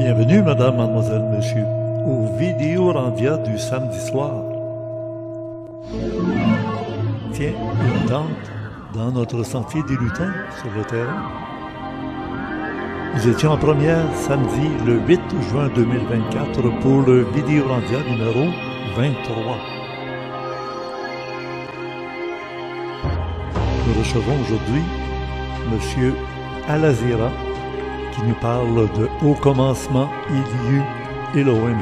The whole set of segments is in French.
Bienvenue, madame, mademoiselle, monsieur, au vidéo Randia du samedi soir. Tiens, une tente dans notre sentier des lutins sur le terrain. Nous étions en première samedi le 8 juin 2024 pour le vidéo Randia numéro 23. Nous recevons aujourd'hui monsieur Alazira, qui nous parle de « Au commencement, il y eut Elohim ».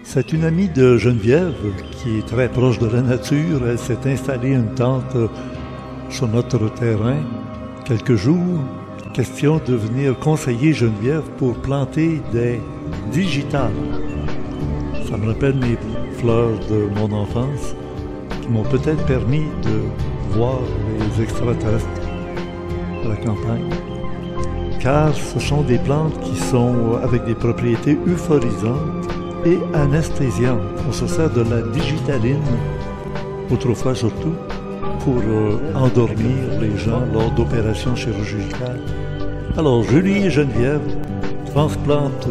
C'est une amie de Geneviève qui est très proche de la nature. Elle s'est installée une tente sur notre terrain quelques jours. Question de venir conseiller Geneviève pour planter des digitales. Ça me rappelle mes fleurs de mon enfance qui m'ont peut-être permis de voir les extraterrestres à la campagne, car ce sont des plantes qui sont avec des propriétés euphorisantes et anesthésiantes. On se sert de la digitaline, autrefois surtout, pour endormir les gens lors d'opérations chirurgicales. Alors Julie et Geneviève transplantent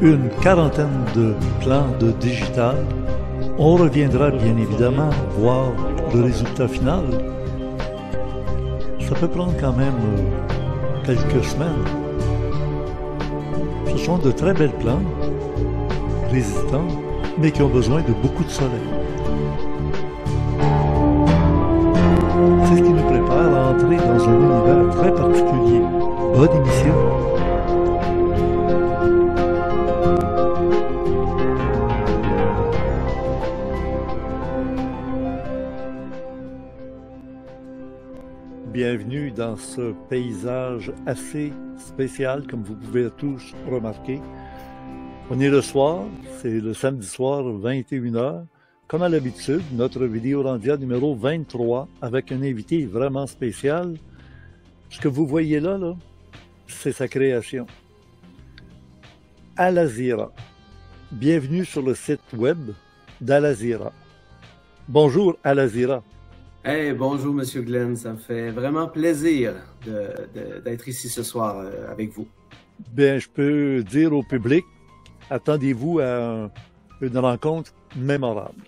une quarantaine de plants de digital. On reviendra bien évidemment voir le résultat final. Ça peut prendre quand même quelques semaines. Ce sont de très belles plantes, résistantes, mais qui ont besoin de beaucoup de soleil. C'est ce qui nous prépare à entrer dans un univers très particulier. Bonne émission! Bienvenue dans ce paysage assez spécial, comme vous pouvez tous remarquer. On est le soir, c'est le samedi soir, 21h. Comme à l'habitude, notre vidéo Randia numéro 23, avec un invité vraiment spécial. Ce que vous voyez là, c'est sa création. Alazira. Bienvenue sur le site web d'Alazira. Bonjour Alazira. Hey, bonjour, Monsieur Glenn. Ça me fait vraiment plaisir d'être ici ce soir avec vous. Bien, je peux dire au public, attendez-vous à une rencontre mémorable.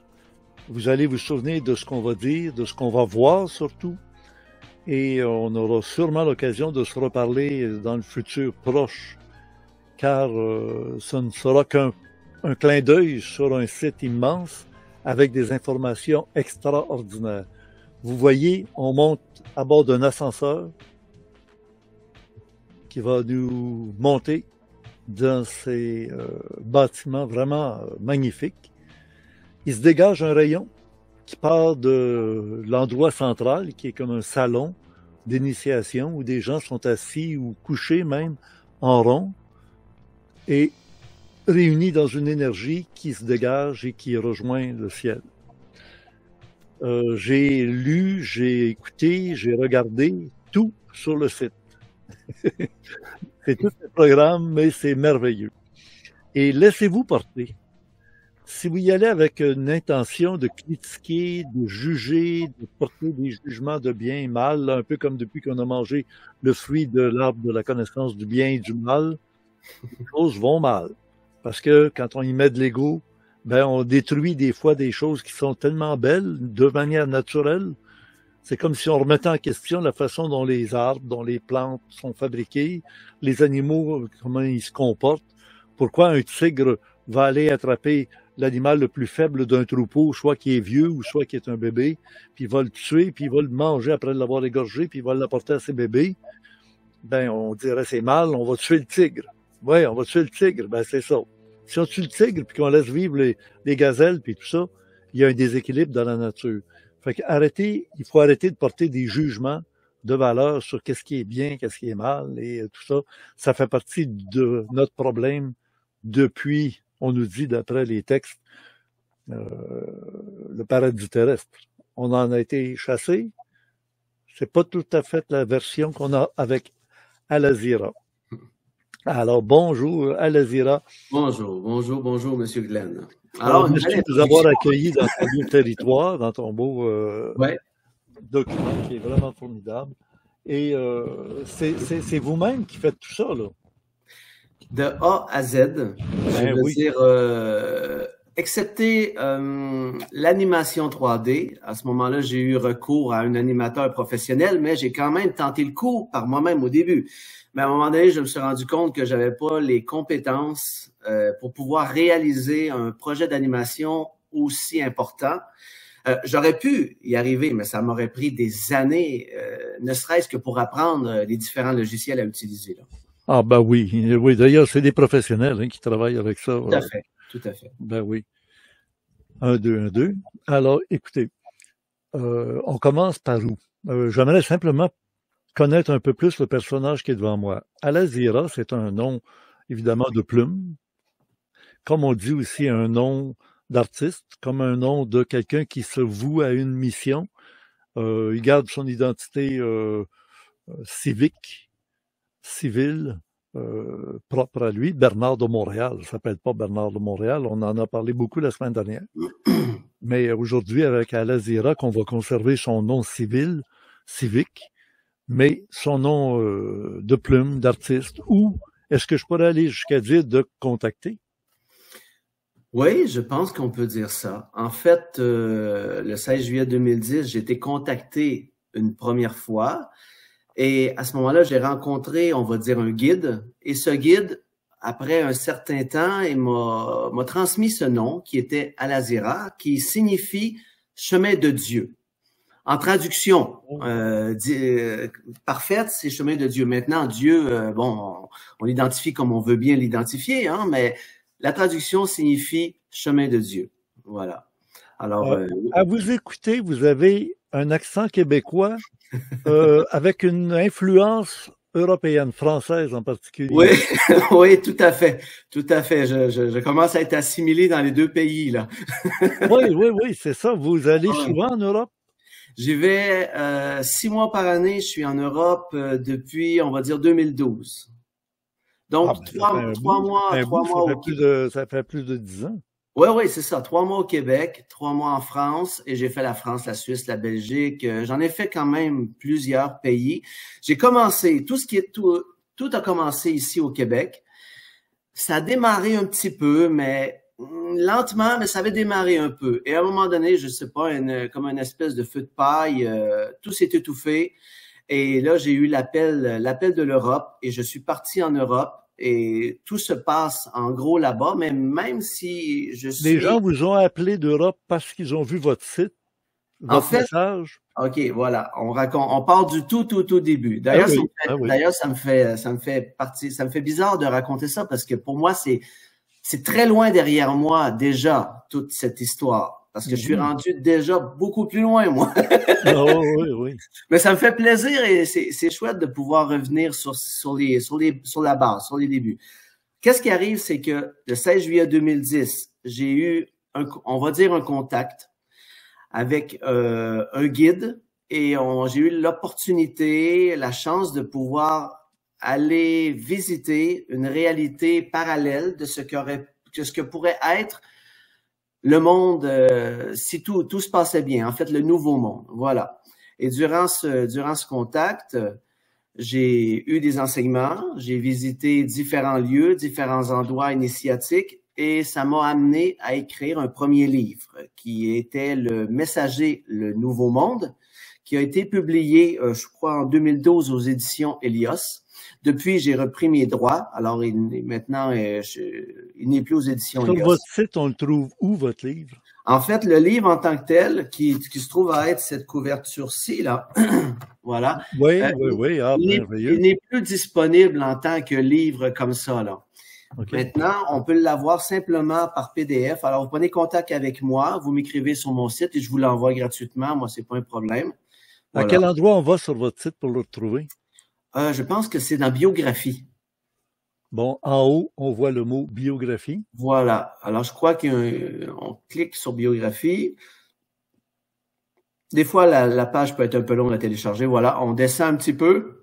Vous allez vous souvenir de ce qu'on va dire, de ce qu'on va voir surtout, et on aura sûrement l'occasion de se reparler dans le futur proche, car ce ne sera qu'un clin d'œil sur un site immense avec des informations extraordinaires. Vous voyez, on monte à bord d'un ascenseur qui va nous monter dans ces bâtiments vraiment magnifiques. Il se dégage un rayon qui part de l'endroit central, qui est comme un salon d'initiation où des gens sont assis ou couchés même en rond et réunis dans une énergie qui se dégage et qui rejoint le ciel. J'ai lu, j'ai écouté, j'ai regardé tout sur le site. C'est tout le programme, mais c'est merveilleux. Et laissez-vous porter. Si vous y allez avec une intention de critiquer, de juger, de porter des jugements de bien et mal, un peu comme depuis qu'on a mangé le fruit de l'arbre de la connaissance du bien et du mal, les choses vont mal. Parce que quand on y met de l'ego, ben, on détruit des fois des choses qui sont tellement belles de manière naturelle. C'est comme si on remettait en question la façon dont les arbres, dont les plantes sont fabriquées, les animaux, comment ils se comportent. Pourquoi un tigre va aller attraper l'animal le plus faible d'un troupeau, soit qui est vieux ou soit qui est un bébé, puis il va le tuer, puis il va le manger après l'avoir égorgé, puis il va l'apporter à ses bébés. Ben, on dirait c'est mal, on va tuer le tigre. Oui, on va tuer le tigre, ben c'est ça. Si on tue le tigre puis qu'on laisse vivre les gazelles puis tout ça, il y a un déséquilibre dans la nature. Fait que il faut arrêter de porter des jugements de valeur sur qu'est-ce qui est bien, qu'est-ce qui est mal et tout ça. Ça fait partie de notre problème depuis, on nous dit d'après les textes, le paradis terrestre. On en a été chassé. C'est pas tout à fait la version qu'on a avec Alazira. Alors, bonjour, Alazira. Bonjour, Monsieur Glenn. Alors, merci de nous avoir accueillis dans ton beau territoire, dans ton beau document qui est vraiment formidable. Et c'est vous-même qui faites tout ça, là. De A à Z, je Ben veux oui. dire, excepté l'animation 3D, à ce moment-là, j'ai eu recours à un animateur professionnel, mais j'ai quand même tenté le coup par moi-même au début. Mais à un moment donné, je me suis rendu compte que j'avais pas les compétences pour pouvoir réaliser un projet d'animation aussi important. J'aurais pu y arriver, mais ça m'aurait pris des années, ne serait-ce que pour apprendre les différents logiciels à utiliser, là. Ah ben oui, oui. D'ailleurs, c'est des professionnels hein, qui travaillent avec ça. Tout à fait, tout à fait. Ben oui. Un, deux, un, deux. Alors, écoutez, on commence par où? J'aimerais simplement connaître un peu plus le personnage qui est devant moi. Al-Azira, c'est un nom, évidemment, de plume. Comme on dit aussi un nom d'artiste, comme un nom de quelqu'un qui se voue à une mission. Il garde son identité civique, civile, propre à lui. Bernard de Montréal, ça s'appelle pas Bernard de Montréal, on en a parlé beaucoup la semaine dernière. Mais aujourd'hui, avec Al-Azira, qu'on va conserver son nom civil, civique, mais son nom de plume, d'artiste, ou est-ce que je pourrais aller jusqu'à dire de contacter? Oui, je pense qu'on peut dire ça. En fait, le 16 juillet 2010, j'ai été contacté une première fois et à ce moment-là, j'ai rencontré, on va dire, un guide. Et ce guide, après un certain temps, il m'a transmis ce nom qui était Al-Azira, qui signifie chemin de Dieu. En traduction parfaite, c'est chemin de Dieu. Maintenant, Dieu, bon, on l'identifie comme on veut bien l'identifier, hein, mais la traduction signifie chemin de Dieu. Voilà. Alors, à vous écouter, vous avez un accent québécois avec une influence européenne, française en particulier. oui, oui, tout à fait, tout à fait. Je commence à être assimilé dans les deux pays là. Oui, oui, oui, c'est ça. Vous allez Ouais. souvent en Europe? J'y vais 6 mois par année. Je suis en Europe depuis, on va dire, 2012. Ah, Donc, ben, ça fait un trois bout, ça mois, fait un trois bout, mois au Québec. ça fait plus de 10 ans. Oui, oui, c'est ça. 3 mois au Québec, 3 mois en France, et j'ai fait la France, la Suisse, la Belgique. J'en ai fait quand même plusieurs pays. J'ai commencé, tout a commencé ici au Québec. Ça a démarré un petit peu, mais lentement, mais ça avait démarré un peu. Et à un moment donné, je sais pas, comme une espèce de feu de paille, tout s'est étouffé. Et là, j'ai eu l'appel de l'Europe, et je suis parti en Europe. Et tout se passe en gros là-bas, mais même si je Les gens suis... vous ont appelé d'Europe parce qu'ils ont vu votre site, En votre fait, message. OK, voilà, on part du tout début. Ah D'ailleurs, oui, ah oui. ça me fait bizarre de raconter ça parce que pour moi, c'est très loin derrière moi déjà, toute cette histoire. Parce que je suis rendu déjà beaucoup plus loin, moi. Ah oui, oui. Mais ça me fait plaisir et c'est chouette de pouvoir revenir sur la base, sur les débuts. Qu'est-ce qui arrive, c'est que le 16 juillet 2010, j'ai eu on va dire un contact avec un guide et j'ai eu l'opportunité, la chance de pouvoir aller visiter une réalité parallèle de ce que pourrait être le monde si tout se passait bien, en fait le nouveau monde, voilà. Et durant ce contact, j'ai eu des enseignements, j'ai visité différents lieux, différents endroits initiatiques et ça m'a amené à écrire un premier livre qui était Le Messager, le Nouveau Monde, qui a été publié, je crois, en 2012 aux éditions Elios. Depuis, j'ai repris mes droits. Alors, maintenant, il n'est plus aux éditions Sur Elios. votre site, on le trouve où, votre livre? En fait, le livre en tant que tel, qui se trouve à être cette couverture-ci, là, voilà. Oui, oui, oui. Ah, merveilleux. Il n'est plus disponible en tant que livre comme ça, là. Okay. Maintenant, on peut l'avoir simplement par PDF. Alors, vous prenez contact avec moi, vous m'écrivez sur mon site et je vous l'envoie gratuitement. Moi, c'est pas un problème. Voilà. À quel endroit on va sur votre site pour le retrouver? Je pense que c'est dans biographie. Bon, en haut, on voit le mot biographie. Voilà. Alors, je crois qu'on clique sur biographie. Des fois, la page peut être un peu longue à télécharger. Voilà, on descend un petit peu.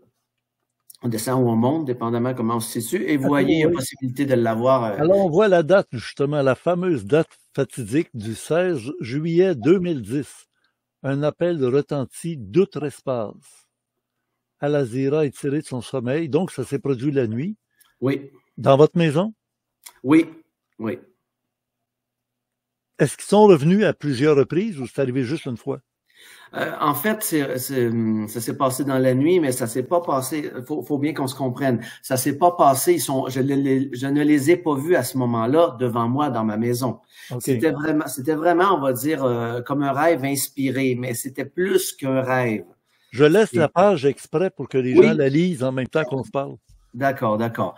On descend ou on monte, dépendamment comment on se situe. Et vous voyez, il y a possibilité de l'avoir. Alors, on voit la date, justement, la fameuse date fatidique du 16 juillet 2010. Un appel de retentit d'outre-espace. Al-Azira est tiré de son sommeil. Donc, ça s'est produit la nuit. Oui. Dans votre maison? Oui. Oui. Est-ce qu'ils sont revenus à plusieurs reprises ou c'est arrivé juste une fois? En fait, ça s'est passé dans la nuit, mais ça s'est pas passé. Faut bien qu'on se comprenne. Ça s'est pas passé. Je ne les ai pas vus à ce moment-là devant moi dans ma maison. Okay. C'était vraiment, on va dire, comme un rêve inspiré, mais c'était plus qu'un rêve. Je laisse la page exprès pour que les gens la lisent en même temps qu'on se parle. D'accord, d'accord.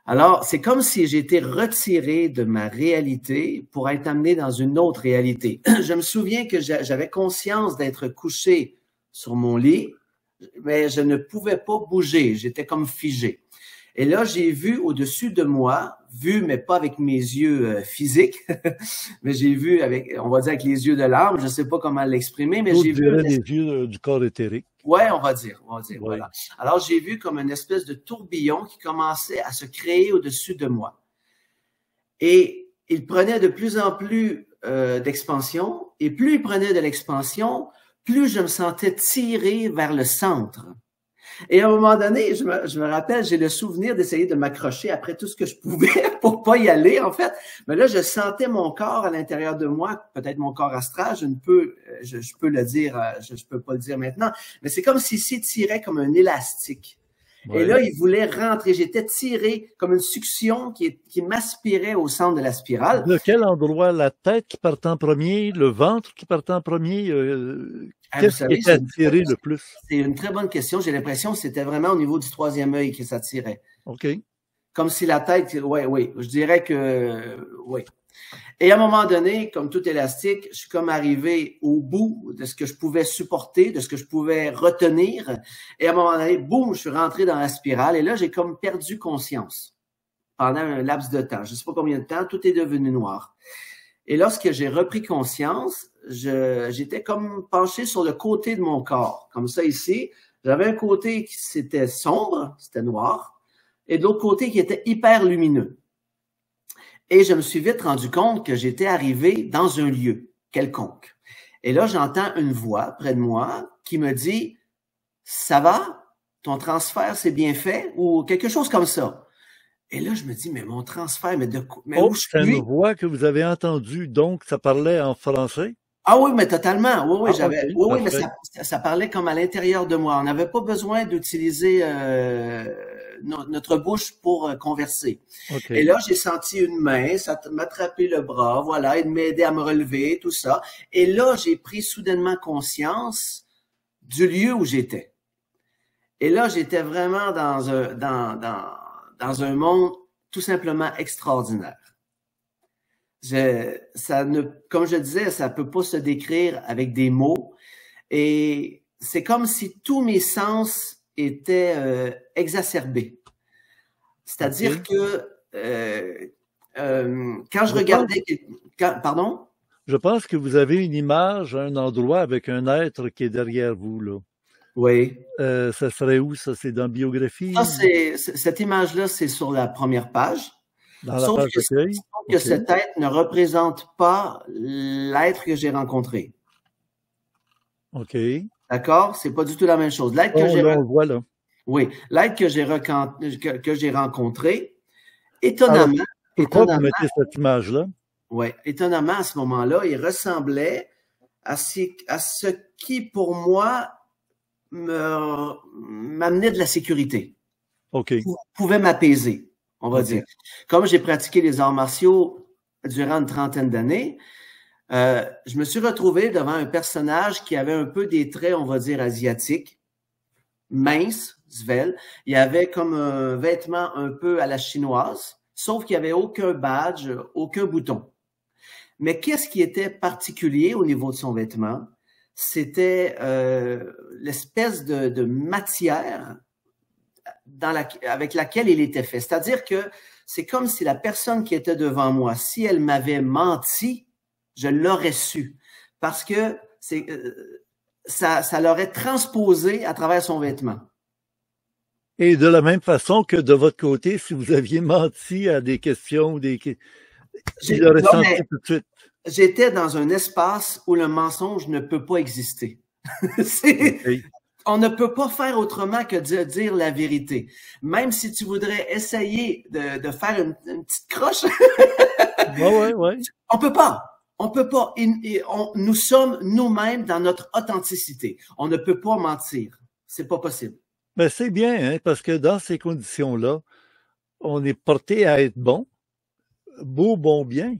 Alors, c'est comme si j'étais retiré de ma réalité pour être amené dans une autre réalité. Je me souviens que j'avais conscience d'être couché sur mon lit, mais je ne pouvais pas bouger. J'étais comme figé. Et là, j'ai vu au-dessus de moi, vu, mais pas avec mes yeux physiques, mais j'ai vu avec, on va dire avec les yeux de l'âme, je ne sais pas comment l'exprimer, mais j'ai vu... les yeux du corps éthérique. Ouais, on va dire, voilà. Alors, j'ai vu comme une espèce de tourbillon qui commençait à se créer au-dessus de moi. Et il prenait de plus en plus d'expansion, et plus il prenait de l'expansion, plus je me sentais tiré vers le centre. Et à un moment donné, je me rappelle, j'ai le souvenir d'essayer de m'accrocher après tout ce que je pouvais pour pas y aller, en fait. Mais là, je sentais mon corps à l'intérieur de moi, peut-être mon corps astral, je peux le dire, je peux pas le dire maintenant, mais c'est comme s'il s'étirait comme un élastique. Ouais. Et là, il voulait rentrer. J'étais tiré comme une succion qui m'aspirait au centre de la spirale. De quel endroit? La tête qui partait en premier, le ventre qui partait en premier? Qu'est-ce qui était attiré le plus? C'est une très bonne question. J'ai l'impression que c'était vraiment au niveau du troisième œil que ça tirait. OK. Comme si la tête, oui, je dirais que oui. Et à un moment donné, comme tout élastique, je suis comme arrivé au bout de ce que je pouvais supporter, de ce que je pouvais retenir. Et à un moment donné, boum, je suis rentré dans la spirale. Et là, j'ai comme perdu conscience pendant un laps de temps. Je ne sais pas combien de temps, tout est devenu noir. Et lorsque j'ai repris conscience, j'étais comme penché sur le côté de mon corps. Comme ça ici, j'avais un côté qui c'était sombre, c'était noir, et de l'autre côté qui était hyper lumineux. Et je me suis vite rendu compte que j'étais arrivé dans un lieu quelconque. Et là, j'entends une voix près de moi qui me dit « Ça va? Ton transfert, c'est bien fait? » ou quelque chose comme ça. Et là, je me dis « Mais mon transfert, mais de quoi? » Oh, c'est une voix que vous avez entendue, donc ça parlait en français? Ah oui, mais totalement. Oui, okay, oui, mais ça parlait comme à l'intérieur de moi. On n'avait pas besoin d'utiliser notre bouche pour converser. Okay. Et là, j'ai senti une main, ça m'attrapait le bras, voilà, et m'aider à me relever, tout ça. Et là, j'ai pris soudainement conscience du lieu où j'étais. Et là, j'étais vraiment dans un monde tout simplement extraordinaire. Comme je disais, ça peut pas se décrire avec des mots. Et c'est comme si tous mes sens étaient exacerbés. C'est-à-dire que quand je regardais... pardon? Je pense que vous avez une image, un endroit avec un être qui est derrière vous, là. Oui. Ça serait où, ça? C'est dans Biographie? Cette image-là, c'est sur la première page. Dans la page d'accueil? Sauf que cet être ne représente pas l'être que j'ai rencontré. OK. D'accord? C'est pas du tout la même chose. L'être que on le voit là. Oui. L'être que j'ai rencontré, étonnamment. Alors, pourquoi vous mettez cette image-là? Oui. Étonnamment, à ce moment-là, il ressemblait à ce qui, pour moi, m'amenait de la sécurité. OK. Pouvait m'apaiser. On va dire. Comme j'ai pratiqué les arts martiaux durant une trentaine d'années, je me suis retrouvé devant un personnage qui avait un peu des traits, on va dire, asiatiques, mince, svelte. Il avait comme un vêtement un peu à la chinoise, sauf qu'il n'y avait aucun badge, aucun bouton. Mais qu'est-ce qui était particulier au niveau de son vêtement? C'était l'espèce de matière avec laquelle il était fait. C'est-à-dire que c'est comme si la personne qui était devant moi, si elle m'avait menti, je l'aurais su. Parce que ça l'aurait transposé à travers son vêtement. Et de la même façon que de votre côté, si vous aviez menti à des questions, il aurait senti tout de suite. J'étais dans un espace où le mensonge ne peut pas exister. on ne peut pas faire autrement que de dire la vérité. Même si tu voudrais essayer de faire une petite croche, ouais. on peut pas. On peut pas. Nous sommes nous-mêmes dans notre authenticité. On ne peut pas mentir. C'est pas possible. Ben, c'est bien, hein, parce que dans ces conditions-là, on est porté à être bon, beau, bon, bien.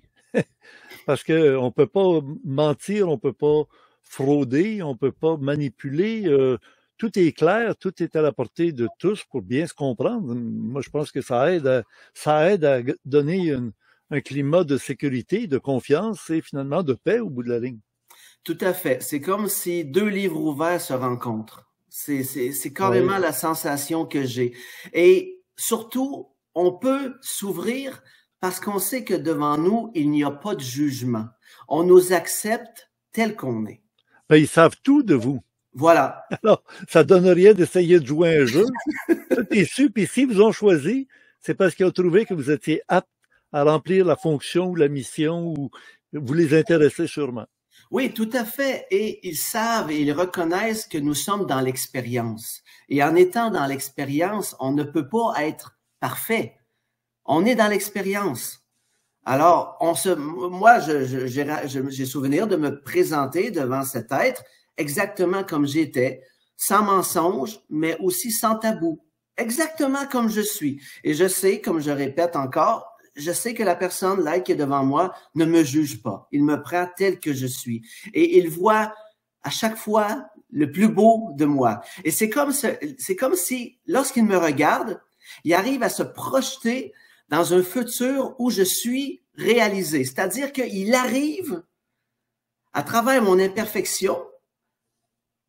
Parce que on peut pas mentir, on peut pas frauder, on peut pas manipuler. Tout est clair, tout est à la portée de tous pour bien se comprendre. Moi, je pense que ça aide à donner un climat de sécurité, de confiance et finalement de paix au bout de la ligne. Tout à fait. C'est comme si deux livres ouverts se rencontrent. C'est carrément la sensation que j'ai. Et surtout, on peut s'ouvrir parce qu'on sait que devant nous, il n'y a pas de jugement. On nous accepte tel qu'on est. Ben, ils savent tout de vous. Voilà. Alors, ça donne rien d'essayer de jouer un jeu. Tout est su, puis s'ils vous ont choisi, c'est parce qu'ils ont trouvé que vous étiez apte à remplir la fonction ou la mission ou vous les intéressez sûrement. Oui, tout à fait. Et ils savent et ils reconnaissent que nous sommes dans l'expérience. Et en étant dans l'expérience, on ne peut pas être parfait. On est dans l'expérience. Alors, moi, j'ai souvenir de me présenter devant cet être exactement comme j'étais, sans mensonge, mais aussi sans tabou. Exactement comme je suis. Et je sais, comme je répète encore, je sais que la personne là qui est devant moi ne me juge pas. Il me prend tel que je suis. Et il voit à chaque fois le plus beau de moi. Et c'est comme si, lorsqu'il me regarde, il arrive à se projeter dans un futur où je suis réalisé. C'est-à-dire qu'il arrive, à travers mon imperfection,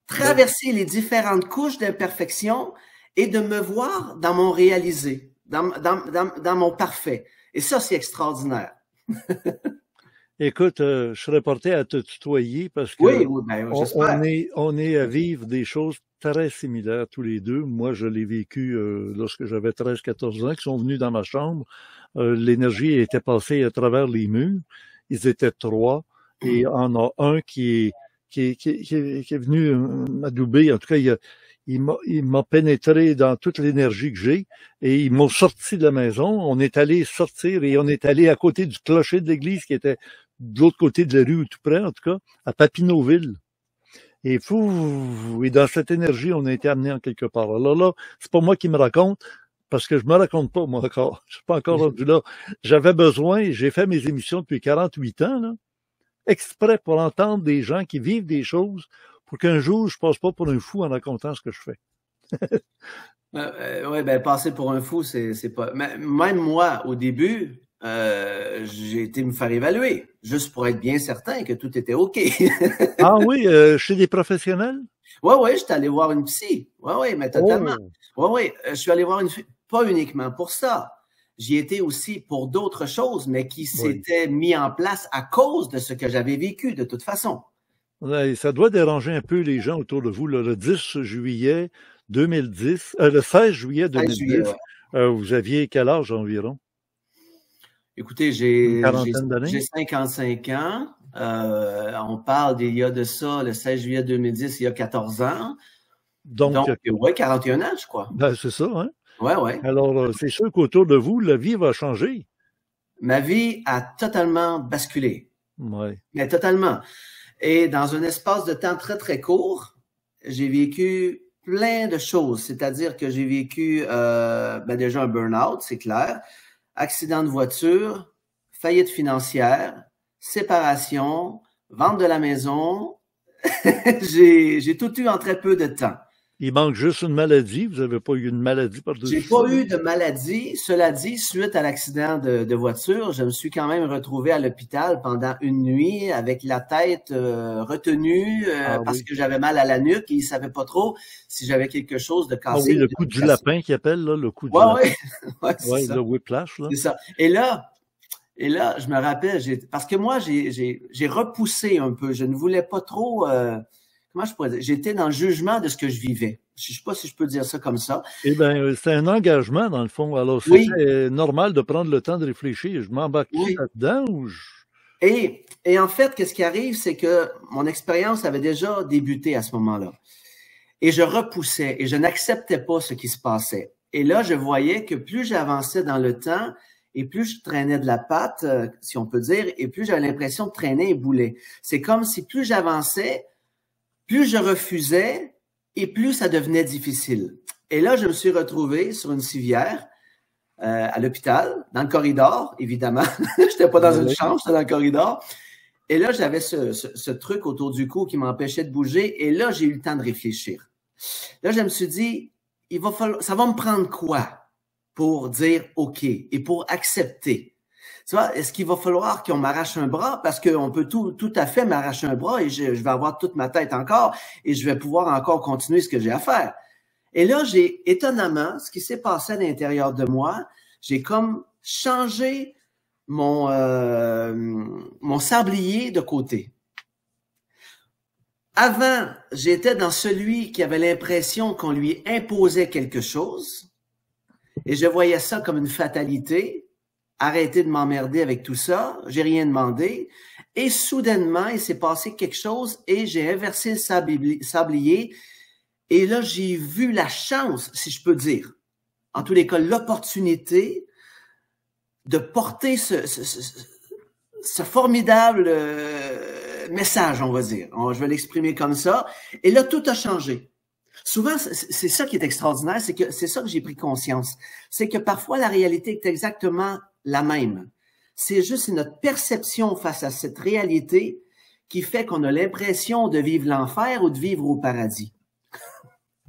traverser les différentes couches d'imperfection et de me voir dans mon réalisé, dans mon parfait. Et ça, c'est extraordinaire. Écoute, je serais porté à te tutoyer parce que on est à vivre des choses très similaires tous les deux. Moi, je l'ai vécu lorsque j'avais 13-14 ans, qui sont venus dans ma chambre. L'énergie était passée à travers les murs. Ils étaient 3 et il y en a un qui est venu m'adouber. En tout cas, il m'a pénétré dans toute l'énergie que j'ai et ils m'ont sorti de la maison. On est allé sortir et on est allé à côté du clocher de l'église qui était de l'autre côté de la rue, tout près, en tout cas, à Papineauville. Et dans cette énergie, on a été amené en quelque part. Alors là, c'est pas moi qui me raconte, parce que je me raconte pas, moi, encore. Je suis pas encore rendu là. J'avais besoin, j'ai fait mes émissions depuis 48 ans, là, exprès pour entendre des gens qui vivent des choses, pour qu'un jour, je passe pas pour un fou en racontant ce que je fais. Oui, passer pour un fou, c'est pas... Même moi, au début, j'ai été me faire évaluer, juste pour être bien certain que tout était OK. Ah oui, chez des professionnels? Oui, je suis allé voir une psy. Oui, mais totalement. Oui, je suis allé voir pas uniquement pour ça. J'y étais aussi pour d'autres choses, mais qui s'étaient mis en place à cause de ce que j'avais vécu, de toute façon. Ouais, ça doit déranger un peu les gens autour de vous. Là, le 10 juillet 2010, le 16 juillet 2010, vous aviez quel âge environ? Écoutez, j'ai 55 ans. On parle d'il y a de ça, le 16 juillet 2010, il y a 14 ans. Donc 41 ans, je crois. Ben, c'est ça, hein? Oui. Alors, c'est sûr qu'autour de vous, la vie va changer. Ma vie a totalement basculé. Oui. Mais totalement. Et dans un espace de temps très, très court, j'ai vécu plein de choses. C'est-à-dire que j'ai vécu déjà un burn-out, c'est clair, accident de voiture, faillite financière, séparation, vente de la maison. J'ai tout eu en très peu de temps. Il manque juste une maladie. Vous n'avez pas eu une maladie par-dessus? J'ai pas eu de maladie. Cela dit, suite à l'accident de voiture, je me suis quand même retrouvé à l'hôpital pendant une nuit avec la tête retenue parce que j'avais mal à la nuque et ils savaient pas trop si j'avais quelque chose de cassé. Ah oui, le coup du lapin qui appelle, là, le coup du lapin. Oui, le whiplash, là. C'est ça. Et là, je me rappelle, parce que moi, j'ai repoussé un peu. Je ne voulais pas trop... comment je pourrais dire? J'étais dans le jugement de ce que je vivais. Je ne sais pas si je peux dire ça comme ça. Eh bien, c'est un engagement, dans le fond. Alors, c'est normal de prendre le temps de réfléchir. Je m'embarque là-dedans ou je... Et en fait, qu'est-ce qui arrive, c'est que mon expérience avait déjà débuté à ce moment-là. Et je repoussais et je n'acceptais pas ce qui se passait. Et là, je voyais que plus j'avançais dans le temps et plus je traînais de la patte, si on peut dire, et plus j'avais l'impression de traîner et bouler. C'est comme si plus j'avançais, plus je refusais et plus ça devenait difficile. Et là, je me suis retrouvé sur une civière à l'hôpital, dans le corridor, évidemment. Je n'étais pas dans une chambre, j'étais dans le corridor. Et là, j'avais ce truc autour du cou qui m'empêchait de bouger. Et là, j'ai eu le temps de réfléchir. Là, je me suis dit, ça va me prendre quoi pour dire OK et pour accepter? Tu vois, est-ce qu'il va falloir qu'on m'arrache un bras? Parce qu'on peut tout à fait m'arracher un bras et je vais avoir toute ma tête encore et je vais pouvoir encore continuer ce que j'ai à faire. Et là, étonnamment, ce qui s'est passé à l'intérieur de moi, j'ai comme changé mon sablier de côté. Avant, j'étais dans celui qui avait l'impression qu'on lui imposait quelque chose et je voyais ça comme une fatalité. Arrêtez de m'emmerder avec tout ça, j'ai rien demandé. Et soudainement, il s'est passé quelque chose et j'ai inversé le sablier. Et là, j'ai vu la chance, si je peux dire, en tous les cas, l'opportunité de porter ce formidable message, on va dire. Je vais l'exprimer comme ça. Et là, tout a changé. Souvent, c'est ça qui est extraordinaire, c'est que c'est ça que j'ai pris conscience. C'est que parfois, la réalité est exactement la même. C'est juste notre perception face à cette réalité qui fait qu'on a l'impression de vivre l'enfer ou de vivre au paradis.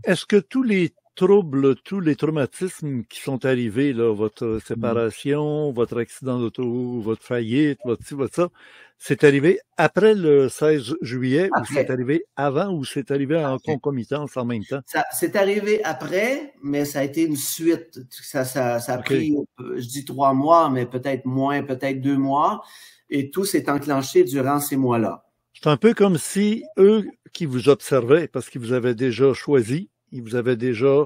Est-ce que tous les troubles, tous les traumatismes qui sont arrivés, là, votre séparation, votre accident d'auto, votre faillite, votre ci, votre ça, c'est arrivé après le 16 juillet ou c'est arrivé avant ou c'est arrivé en concomitance en même temps? C'est arrivé après, mais ça a été une suite. Ça a pris, je dis 3 mois, mais peut-être moins, peut-être 2 mois. Et tout s'est enclenché durant ces mois-là. C'est un peu comme si eux qui vous observaient, parce qu'ils vous avaient déjà choisi, ils vous avaient déjà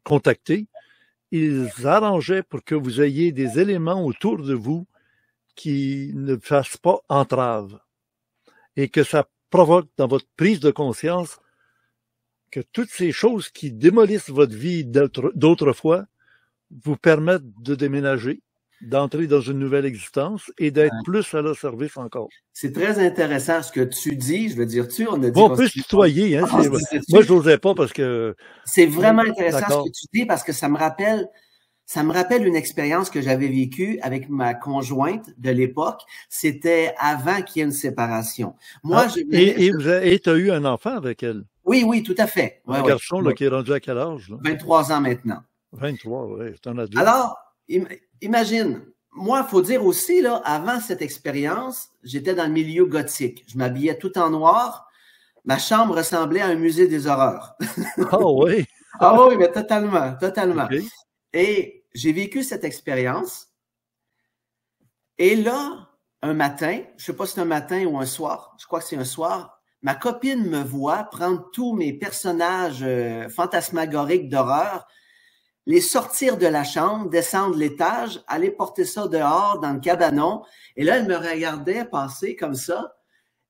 contacté, ils arrangeaient pour que vous ayez des éléments autour de vous qui ne fassent pas entrave et que ça provoque dans votre prise de conscience que toutes ces choses qui démolissent votre vie d'autrefois vous permettent de déménager, d'entrer dans une nouvelle existence et d'être plus à leur service encore. C'est très intéressant ce que tu dis. Je veux dire, on a dit... Bon, on peut se tutoyer. Hein, moi, je n'osais pas parce que... C'est vraiment intéressant ce que tu dis parce que ça me rappelle une expérience que j'avais vécue avec ma conjointe de l'époque. C'était avant qu'il y ait une séparation. Moi, et tu as eu un enfant avec elle? Oui, tout à fait. Un garçon là, qui est rendu à quel âge? Là? 23 ans maintenant. 23, oui, c'est un adulte. Alors, imagine, moi, il faut dire aussi, là, avant cette expérience, j'étais dans le milieu gothique. Je m'habillais tout en noir. Ma chambre ressemblait à un musée des horreurs. Ah oui? Ah oui, mais totalement. Okay. Et j'ai vécu cette expérience. Et là, un matin, je ne sais pas si c'est un matin ou un soir, je crois que c'est un soir, ma copine me voit prendre tous mes personnages fantasmagoriques d'horreur, les sortir de la chambre, descendre l'étage, aller porter ça dehors dans le cabanon. Et là, elle me regardait passer comme ça.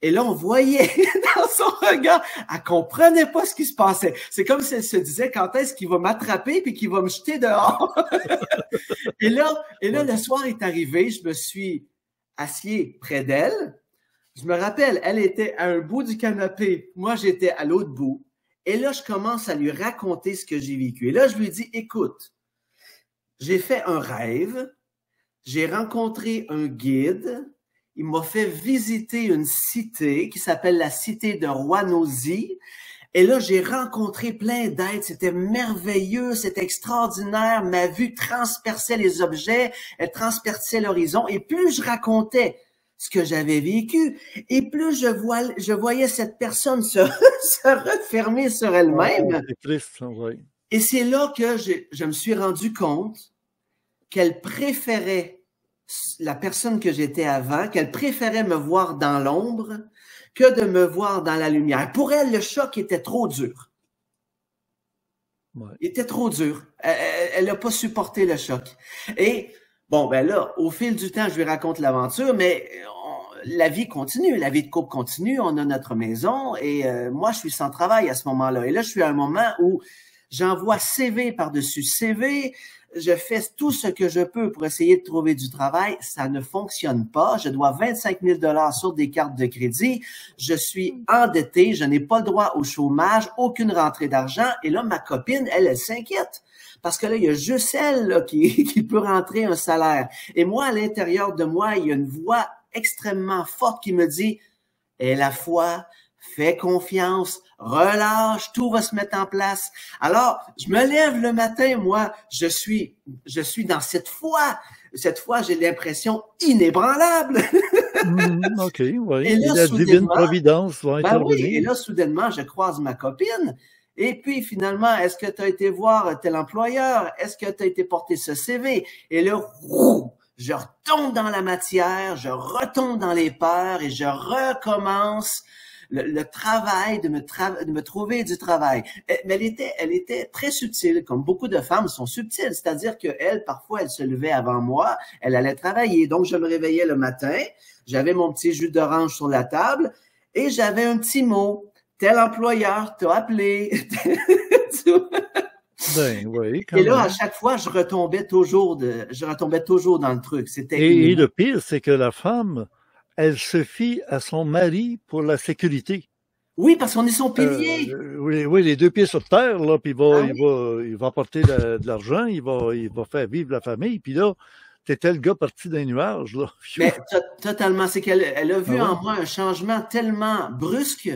Et là, on voyait dans son regard, elle comprenait pas ce qui se passait. C'est comme si elle se disait quand est-ce qu'il va m'attraper puis qu'il va me jeter dehors. et là, le soir est arrivé, je me suis assis près d'elle. Je me rappelle, elle était à un bout du canapé, moi j'étais à l'autre bout. Et là, je commence à lui raconter ce que j'ai vécu. Et là, je lui dis, écoute, j'ai fait un rêve, j'ai rencontré un guide, il m'a fait visiter une cité qui s'appelle la cité de Roanosi. Et là, j'ai rencontré plein d'êtres. C'était merveilleux, c'était extraordinaire. Ma vue transperçait les objets, elle transperçait l'horizon. Et plus je racontais ce que j'avais vécu, et plus je voyais cette personne se refermer sur elle-même. C'est triste, oui. Et c'est là que je me suis rendu compte qu'elle préférait la personne que j'étais avant, qu'elle préférait me voir dans l'ombre que de me voir dans la lumière. Pour elle, le choc était trop dur. Ouais. Il était trop dur. Elle n'a pas supporté le choc. Et bon, ben là, au fil du temps, je lui raconte l'aventure, mais la vie continue, la vie de couple continue, on a notre maison et moi, je suis sans travail à ce moment-là. Et là, je suis à un moment où j'envoie CV par-dessus CV, je fais tout ce que je peux pour essayer de trouver du travail, ça ne fonctionne pas. Je dois 25 000 $ sur des cartes de crédit, je suis endetté, je n'ai pas le droit au chômage, aucune rentrée d'argent. Et là, ma copine, elle s'inquiète. Parce que là, il y a juste elle là, qui peut rentrer un salaire. Et moi, à l'intérieur de moi, il y a une voix extrêmement forte qui me dit « Aie la foi, fais confiance, relâche, tout va se mettre en place. » Alors, je me lève le matin, moi, je suis dans cette foi. Cette foi, j'ai l'impression inébranlable. OK, oui. Et la divine providence va intervenir. Oui, et là, soudainement, je croise ma copine. Et puis, finalement, est-ce que tu as été voir tel employeur? Est-ce que tu as été porter ce CV? Et là, je retombe dans la matière, je retombe dans les peurs et je recommence le travail de me trouver du travail. Mais elle était très subtile, comme beaucoup de femmes sont subtiles. C'est-à-dire que elle, parfois, elle se levait avant moi, elle allait travailler. Donc, je me réveillais le matin, j'avais mon petit jus d'orange sur la table et j'avais un petit mot. Tel employeur t'a appelé. Ben, oui, et là, à chaque fois, je retombais toujours dans le truc. Et le pire, c'est que la femme, elle se fie à son mari pour la sécurité. Oui, parce qu'on est son pilier. Oui, les deux pieds sur terre, là, puis il va apporter de l'argent, il va faire vivre la famille, puis là, t'étais le gars parti d'un nuage, là. Mais totalement, c'est qu'elle a vu en moi un changement tellement brusque.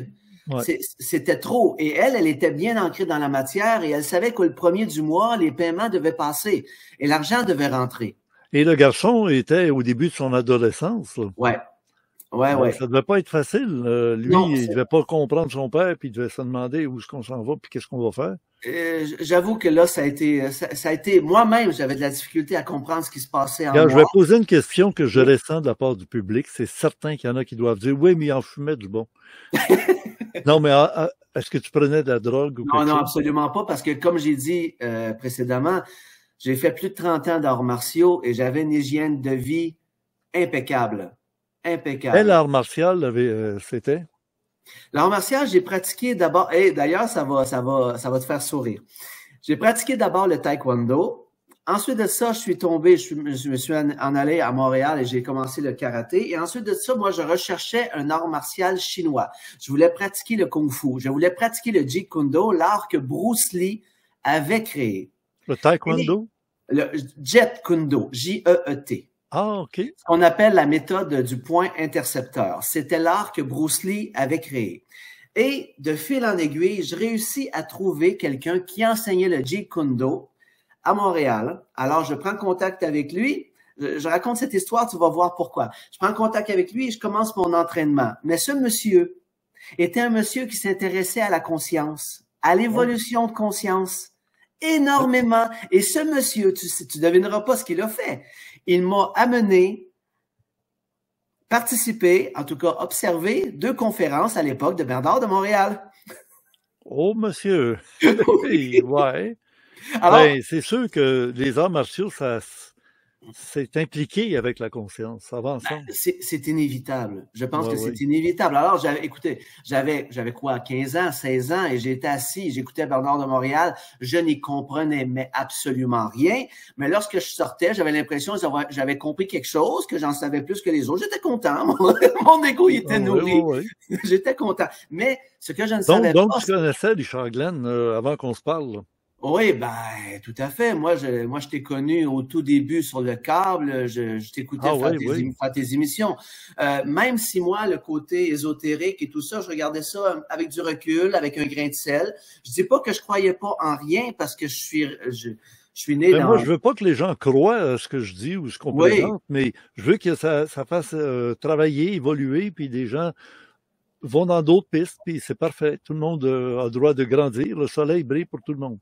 Ouais. C'était trop. Et elle était bien ancrée dans la matière et elle savait que le premier du mois, les paiements devaient passer et l'argent devait rentrer. Et le garçon était au début de son adolescence. Ouais. Ça devait pas être facile. Lui, non, il devait pas comprendre son père, puis il devait se demander où est-ce qu'on s'en va, puis qu'est-ce qu'on va faire. J'avoue que là, ça a été moi-même, j'avais de la difficulté à comprendre ce qui se passait en moi. Je vais poser une question que je ressens de la part du public. C'est certain qu'il y en a qui doivent dire « Oui, mais il en fumait du bon. » Non, mais est-ce que tu prenais de la drogue ou quelque chose? Non, absolument pas, parce que comme j'ai dit précédemment, j'ai fait plus de 30 ans d'arts martiaux et j'avais une hygiène de vie impeccable. Quel art martial c'était? L'art martial, j'ai pratiqué d'abord, et d'ailleurs, ça va te faire sourire. J'ai pratiqué d'abord le taekwondo. Ensuite de ça, je me suis en allé à Montréal et j'ai commencé le karaté. Et ensuite de ça, moi, je recherchais un art martial chinois. Je voulais pratiquer le kung-fu. Je voulais pratiquer le jeet kune do, l'art que Bruce Lee avait créé. Le taekwondo? Le jeet kune do, J-E-E-T. Ah, OK. Ce qu'on appelle la méthode du point intercepteur. C'était l'art que Bruce Lee avait créé. Et de fil en aiguille, je réussis à trouver quelqu'un qui enseignait le jeet kune do à Montréal. Alors, je prends contact avec lui. Je raconte cette histoire, tu vas voir pourquoi. Je prends contact avec lui et je commence mon entraînement. Mais ce monsieur était un monsieur qui s'intéressait à la conscience, à l'évolution de conscience, énormément. Et ce monsieur, tu devineras pas ce qu'il a fait. Il m'a amené participer, en tout cas observer 2 conférences à l'époque de Bernard de Montréal. Oh, monsieur! Oui, ouais. Alors, ben, c'est sûr que les arts martiaux, c'est impliqué avec la conscience. Ça va ensemble. C'est inévitable. Je pense que c'est inévitable. Alors, j'avais quoi, 15 ans, 16 ans, et j'étais assis, j'écoutais Bernard de Montréal. Je n'y comprenais mais absolument rien. Mais lorsque je sortais, j'avais l'impression que j'avais compris quelque chose, que j'en savais plus que les autres. J'étais content. Mon égo, il était nourri. J'étais content. Mais ce que je ne savais pas... Donc, tu connaissais Richard Glenn avant qu'on se parle. Oui, ben, tout à fait. Moi, je t'ai connu au tout début sur le câble. Je t'écoutais faire tes émissions. Même si moi, le côté ésotérique et tout ça, je regardais ça avec du recul, avec un grain de sel. Je dis pas que je croyais pas en rien parce que je suis né dans... Moi, je veux pas que les gens croient à ce que je dis ou ce qu'on présente, mais je veux que ça fasse travailler, évoluer, puis des gens vont dans d'autres pistes, puis c'est parfait. Tout le monde a le droit de grandir. Le soleil brille pour tout le monde.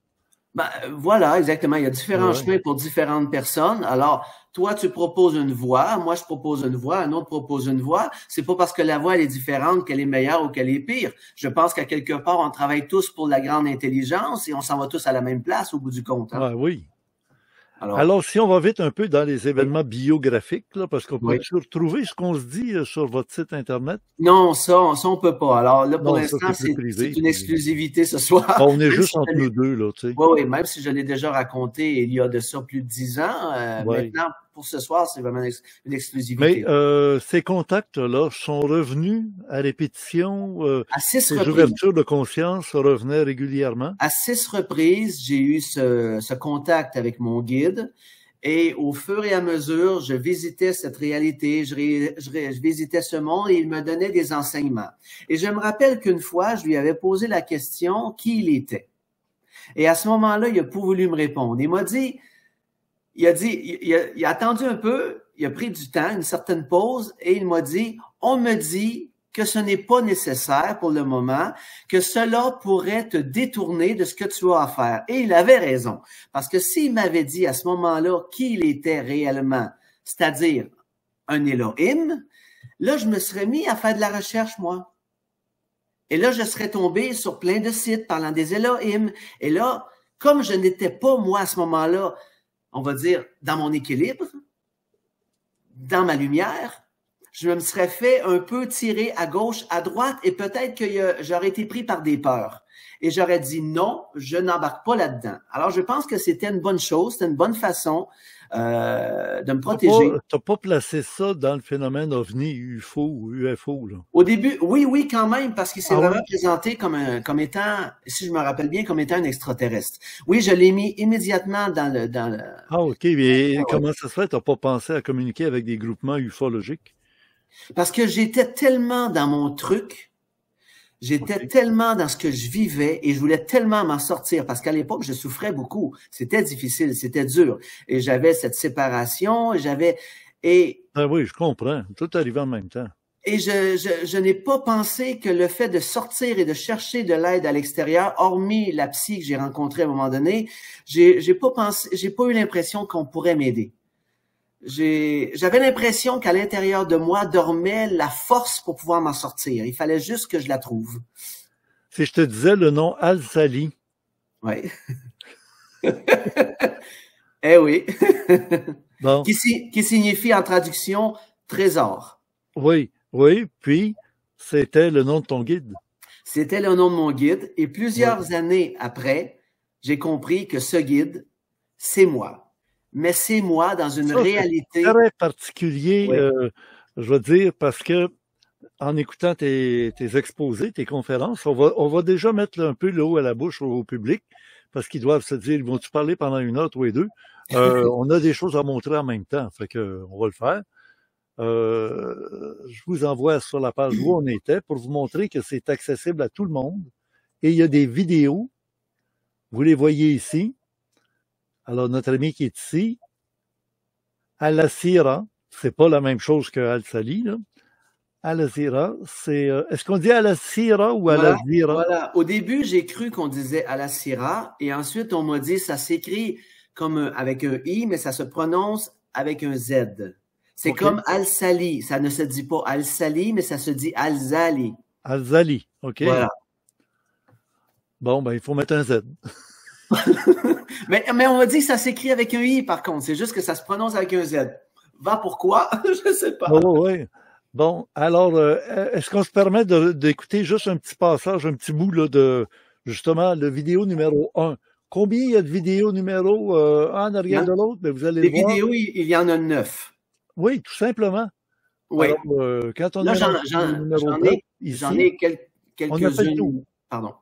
Ben, voilà, exactement. Il y a différents chemins pour différentes personnes. Alors, toi, tu proposes une voie, moi, je propose une voie, un autre propose une voie. C'est pas parce que la voie elle est différente qu'elle est meilleure ou qu'elle est pire. Je pense qu'à quelque part, on travaille tous pour la grande intelligence et on s'en va tous à la même place au bout du compte. Hein? Ah, oui. Alors, si on va vite un peu dans les événements biographiques, là, parce qu'on peut Oui. retrouver ce qu'on se dit sur votre site Internet. Non, ça, on peut pas. Alors là, pour Non, ça, l'instant, c'est plus c'est privé. une exclusivité ce soir. Bon, on est Même juste si entre nous deux, là, tu sais. oui, oui, même si je l'ai déjà raconté il y a de ça plus de 10 ans, Ouais. maintenant, pour ce soir, c'est vraiment une Mais exclusivité. ces contacts-là sont revenus à répétition. À 6 Ces reprises. ouvertures de conscience revenaient régulièrement. À 6 reprises, j'ai eu ce contact avec mon guide. Et au fur et à mesure, je visitais cette réalité, je visitais ce monde et il me donnait des enseignements. Et je me rappelle qu'une fois, je lui avais posé la question qui il était. Et à ce moment-là, il n'a pas voulu me répondre. Il a attendu un peu, il a pris du temps, une certaine pause, et il m'a dit, on me dit que ce n'est pas nécessaire pour le moment, que cela pourrait te détourner de ce que tu as à faire. Et il avait raison. Parce que s'il m'avait dit à ce moment-là qui il était réellement, c'est-à-dire un Elohim, là, je me serais mis à faire de la recherche, moi. Et là, je serais tombé sur plein de sites parlant des Elohim. Et là, comme je n'étais pas, moi, à ce moment-là, on va dire, dans mon équilibre, dans ma lumière, je me serais fait un peu tirer à gauche, à droite, et peut-être que j'aurais été pris par des peurs. Et j'aurais dit non, je n'embarque pas là-dedans. Alors, je pense que c'était une bonne chose, c'était une bonne façon de me protéger. Tu n'as pas placé ça dans le phénomène OVNI, UFO ou UFO, là? Au début, oui, quand même, parce qu'il s'est vraiment présenté comme étant, si je me rappelle bien, comme étant un extraterrestre. Oui, je l'ai mis immédiatement dans le... Ah, OK. Mais comment ça se fait? Tu n'as pas pensé à communiquer avec des groupements ufologiques? Parce que j'étais tellement dans mon truc, j'étais tellement dans ce que je vivais et je voulais tellement m'en sortir parce qu'à l'époque, je souffrais beaucoup. C'était difficile, c'était dur. Et j'avais cette séparation, Ah oui, je comprends. Tout arrivait en même temps. Et je n'ai pas pensé que le fait de sortir et de chercher de l'aide à l'extérieur, hormis la psy que j'ai rencontrée à un moment donné, j'ai pas eu l'impression qu'on pourrait m'aider. J'avais l'impression qu'à l'intérieur de moi dormait la force pour pouvoir m'en sortir. Il fallait juste que je la trouve. Si je te disais le nom Al-Sali. Oui. Eh oui. Bon. Qui signifie en traduction trésor. Oui, puis c'était le nom de ton guide. C'était le nom de mon guide. Et plusieurs années après, j'ai compris que ce guide, c'est moi. Mais c'est moi dans une réalité. C'est très particulier, je veux dire, parce que en écoutant tes exposés, tes conférences, on va déjà mettre un peu l'eau à la bouche au public, parce qu'ils doivent se dire, ils vont-tu parler pendant une heure, tous les deux? On a des choses à montrer en même temps, fait que on va le faire. Je vous envoie sur la page où on était pour vous montrer que c'est accessible à tout le monde. Et il y a des vidéos. Vous les voyez ici. Alors, notre ami qui est ici, Al-Asira, c'est pas la même chose que Al-Sali, là. Al-Asira, c'est... est-ce qu'on dit Al-Asira ou Al-Azira? Voilà. Au début, j'ai cru qu'on disait Al-Asira et ensuite, on m'a dit ça s'écrit comme avec un I, mais ça se prononce avec un Z. C'est comme Al-Sali. Ça ne se dit pas Al-Sali, mais ça se dit Al-Zali. Al-Zali, OK. Voilà. Bon, ben, il faut mettre un Z. mais on m'a dit que ça s'écrit avec un I, par contre. C'est juste que ça se prononce avec un Z. Va pourquoi? Je ne sais pas. Oui. Bon, alors, est-ce qu'on se permet d'écouter juste un petit passage, un petit bout là, de, justement, le vidéo numéro 1? Combien il y a de vidéos numéro un en arrière de l'autre? Ben, vous allez le voir. Les vidéos, il y en a 9. Oui, tout simplement. Oui. Alors, quand on là, j'en ai quelques-unes. Pardon.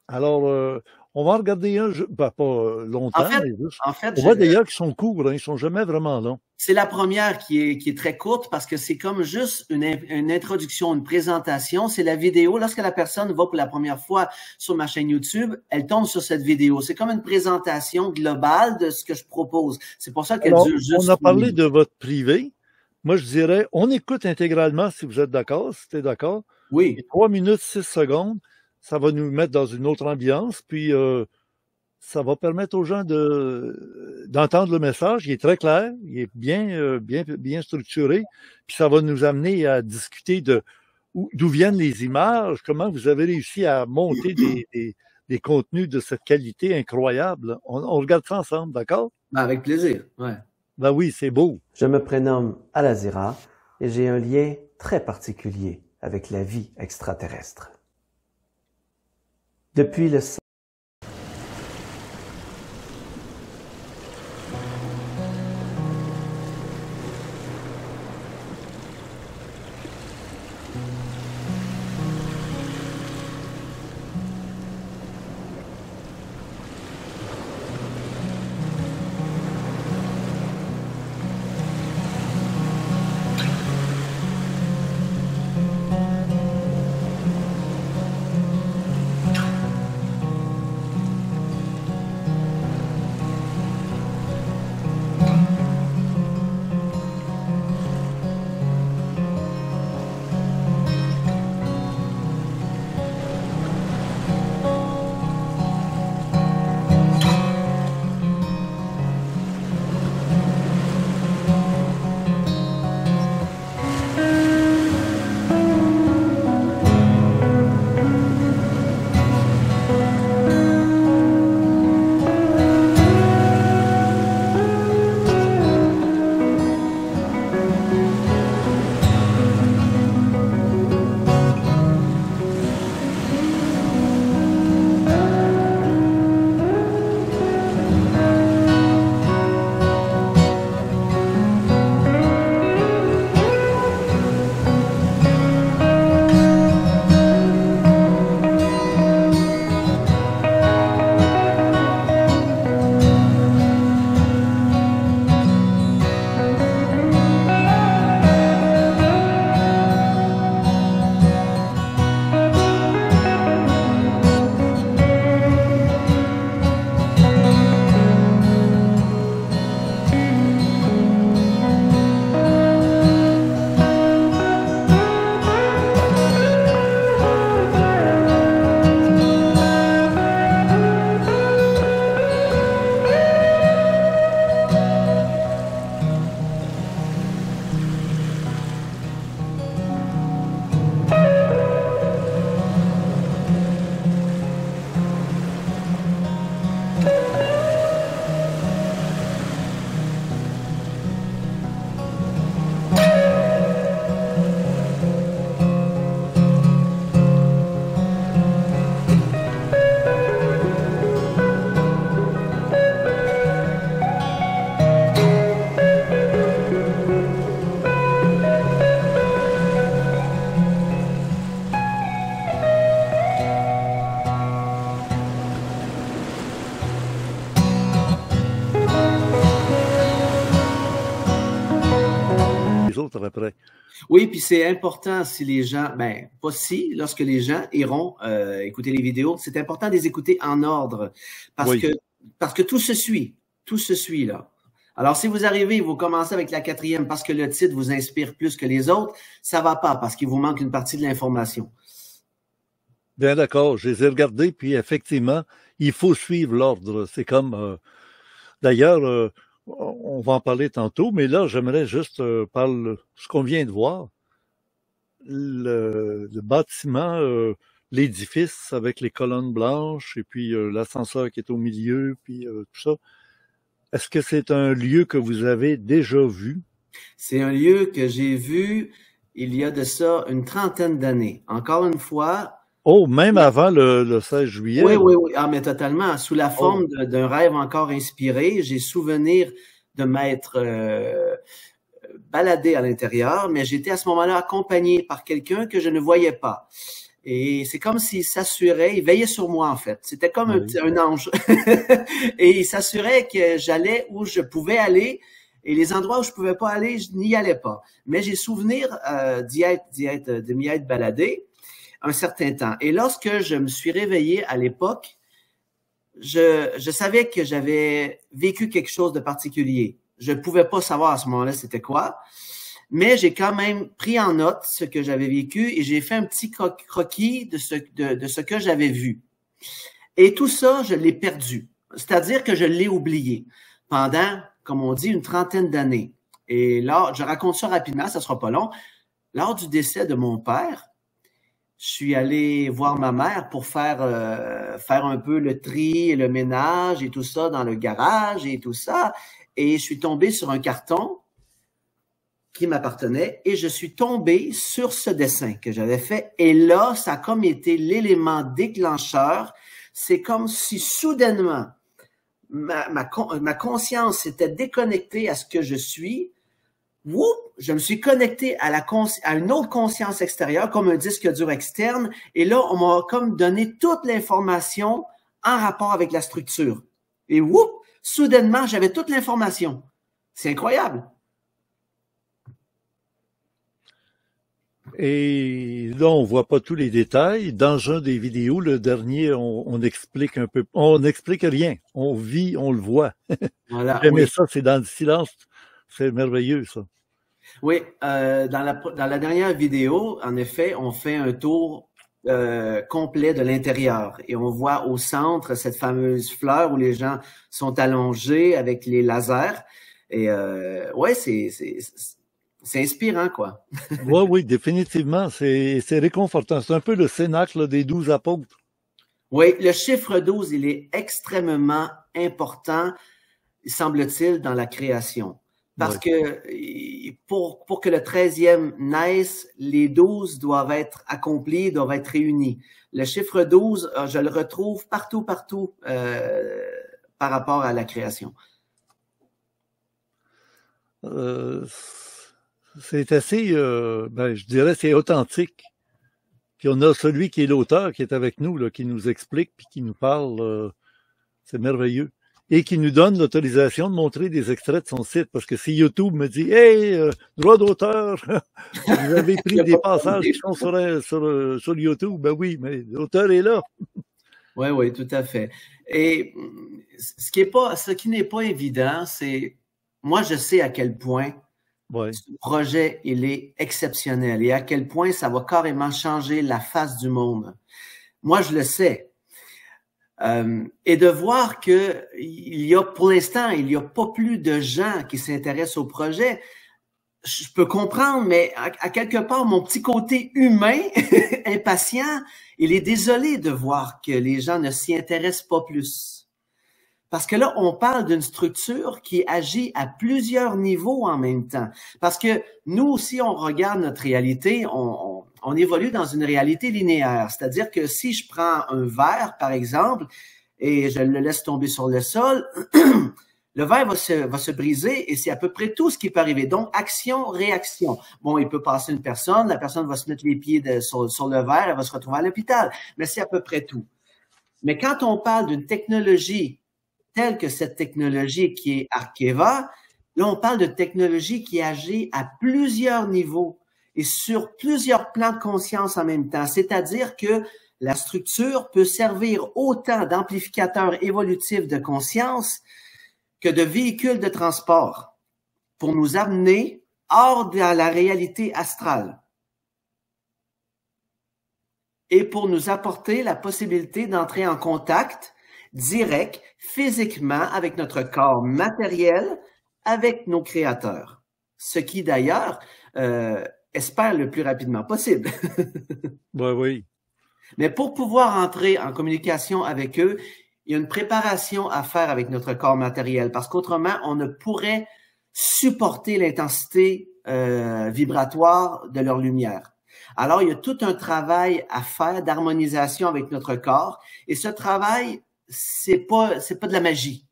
Alors, on va en regarder un, pas longtemps, mais juste. En fait, on voit d'ailleurs qu'ils sont courts, hein, ils sont jamais vraiment longs. C'est la première qui est très courte parce que c'est comme juste une introduction, une présentation. C'est la vidéo. Lorsque la personne va pour la première fois sur ma chaîne YouTube, elle tombe sur cette vidéo. C'est comme une présentation globale de ce que je propose. C'est pour ça qu'elle dure juste. On a parlé de votre privé. Moi, je dirais, on écoute intégralement si vous êtes d'accord, si tu es d'accord. Oui. Et 3 minutes, 6 secondes. Ça va nous mettre dans une autre ambiance, puis ça va permettre aux gens d'entendre le message. Il est très clair, il est bien structuré, puis ça va nous amener à discuter d'où viennent les images, comment vous avez réussi à monter des contenus de cette qualité incroyable. On regarde ça ensemble, d'accord? Ben, avec plaisir, ouais. Ben oui, c'est beau. Je me prénomme Alazira et j'ai un lien très particulier avec la vie extraterrestre. Depuis le Autres après. Oui, puis c'est important si les gens, ben pas si, lorsque les gens iront écouter les vidéos, c'est important de les écouter en ordre parce que tout se suit là. Alors si vous arrivez, vous commencez avec la 4e parce que le titre vous inspire plus que les autres, ça va pas parce qu'il vous manque une partie de l'information. Bien d'accord, je les ai regardés, puis effectivement, il faut suivre l'ordre. C'est comme, d'ailleurs, on va en parler tantôt, mais là, j'aimerais juste parler ce qu'on vient de voir. Le bâtiment, l'édifice avec les colonnes blanches et puis l'ascenseur qui est au milieu, puis tout ça. Est-ce que c'est un lieu que vous avez déjà vu? C'est un lieu que j'ai vu il y a de ça une 30aine d'années. Encore une fois. Oh, même avant le 16 juillet? Oui. Ah, mais totalement. Sous la forme d'un rêve encore inspiré, j'ai souvenir de m'être baladé à l'intérieur, mais j'étais à ce moment-là accompagné par quelqu'un que je ne voyais pas. Et c'est comme s'il s'assurait, il veillait sur moi en fait. C'était comme un ange. Et il s'assurait que j'allais où je pouvais aller. Et les endroits où je pouvais pas aller, je n'y allais pas. Mais j'ai souvenir de m'y être baladé un certain temps. Et lorsque je me suis réveillé à l'époque, je savais que j'avais vécu quelque chose de particulier. Je ne pouvais pas savoir à ce moment-là c'était quoi, mais j'ai quand même pris en note ce que j'avais vécu et j'ai fait un petit croquis de ce que j'avais vu. Et tout ça, je l'ai perdu. C'est-à-dire que je l'ai oublié pendant, comme on dit, une 30aine d'années. Et là, je raconte ça rapidement, ça sera pas long. Lors du décès de mon père, je suis allé voir ma mère pour faire un peu le tri et le ménage et tout ça dans le garage et tout ça. Et je suis tombé sur un carton qui m'appartenait et je suis tombé sur ce dessin que j'avais fait. Et là, ça a comme été l'élément déclencheur. C'est comme si soudainement, ma conscience s'était déconnectée à ce que je suis. Whoop, je me suis connecté à une autre conscience extérieure, comme un disque dur externe. Et là, on m'a comme donné toute l'information en rapport avec la structure. Et whoop, soudainement, j'avais toute l'information. C'est incroyable. Et là, on voit pas tous les détails. Dans un des vidéos, le dernier, on explique un peu. On n'explique rien. On vit, on le voit. Voilà, J'aimais oui. ça, c'est dans le silence. C'est merveilleux, ça. Oui, dans la dernière vidéo, en effet, on fait un tour complet de l'intérieur et on voit au centre cette fameuse fleur où les gens sont allongés avec les lasers. Et ouais, c'est inspirant, quoi. Oui, oui, définitivement. C'est réconfortant. C'est un peu le cénacle des 12 apôtres. Oui, le chiffre 12, il est extrêmement important, semble-t-il, dans la création. Parce que pour que le 13e naisse, les 12 doivent être accomplis, doivent être réunis. Le chiffre 12, je le retrouve partout par rapport à la création. C'est assez, je dirais, c'est authentique. Puis on a celui qui est l'auteur, qui est avec nous, là, qui nous explique, puis qui nous parle. C'est merveilleux. Et qui nous donne l'autorisation de montrer des extraits de son site. Parce que si YouTube me dit « Hey, droit d'auteur, vous avez pris des passages qui sont sur YouTube. » Ben oui, mais l'auteur est là. Oui, oui, tout à fait. Et ce qui n'est pas évident, c'est... Moi, je sais à quel point ce projet, il est exceptionnel et à quel point ça va carrément changer la face du monde. Moi, je le sais. Et de voir que pour l'instant, il n'y a pas plus de gens qui s'intéressent au projet, je peux comprendre, mais à quelque part, mon petit côté humain, impatient, il est désolé de voir que les gens ne s'y intéressent pas plus. Parce que là, on parle d'une structure qui agit à plusieurs niveaux en même temps. Parce que nous aussi, on regarde notre réalité, on évolue dans une réalité linéaire. C'est-à-dire que si je prends un verre, par exemple, et je le laisse tomber sur le sol, le verre va se briser et c'est à peu près tout ce qui peut arriver. Donc, action, réaction. Bon, il peut passer une personne, la personne va se mettre les pieds sur le verre, elle va se retrouver à l'hôpital. Mais c'est à peu près tout. Mais quand on parle d'une technologie telle que cette technologie qui est Arkeva, là, on parle de technologie qui agit à plusieurs niveaux et sur plusieurs plans de conscience en même temps. C'est-à-dire que la structure peut servir autant d'amplificateur évolutif de conscience que de véhicule de transport pour nous amener hors de la réalité astrale et pour nous apporter la possibilité d'entrer en contact direct, physiquement, avec notre corps matériel, avec nos créateurs. Ce qui, d'ailleurs, espère le plus rapidement possible. Oui. Mais pour pouvoir entrer en communication avec eux, il y a une préparation à faire avec notre corps matériel, parce qu'autrement, on ne pourrait supporter l'intensité vibratoire de leur lumière. Alors, il y a tout un travail à faire d'harmonisation avec notre corps, et ce travail, c'est pas de la magie.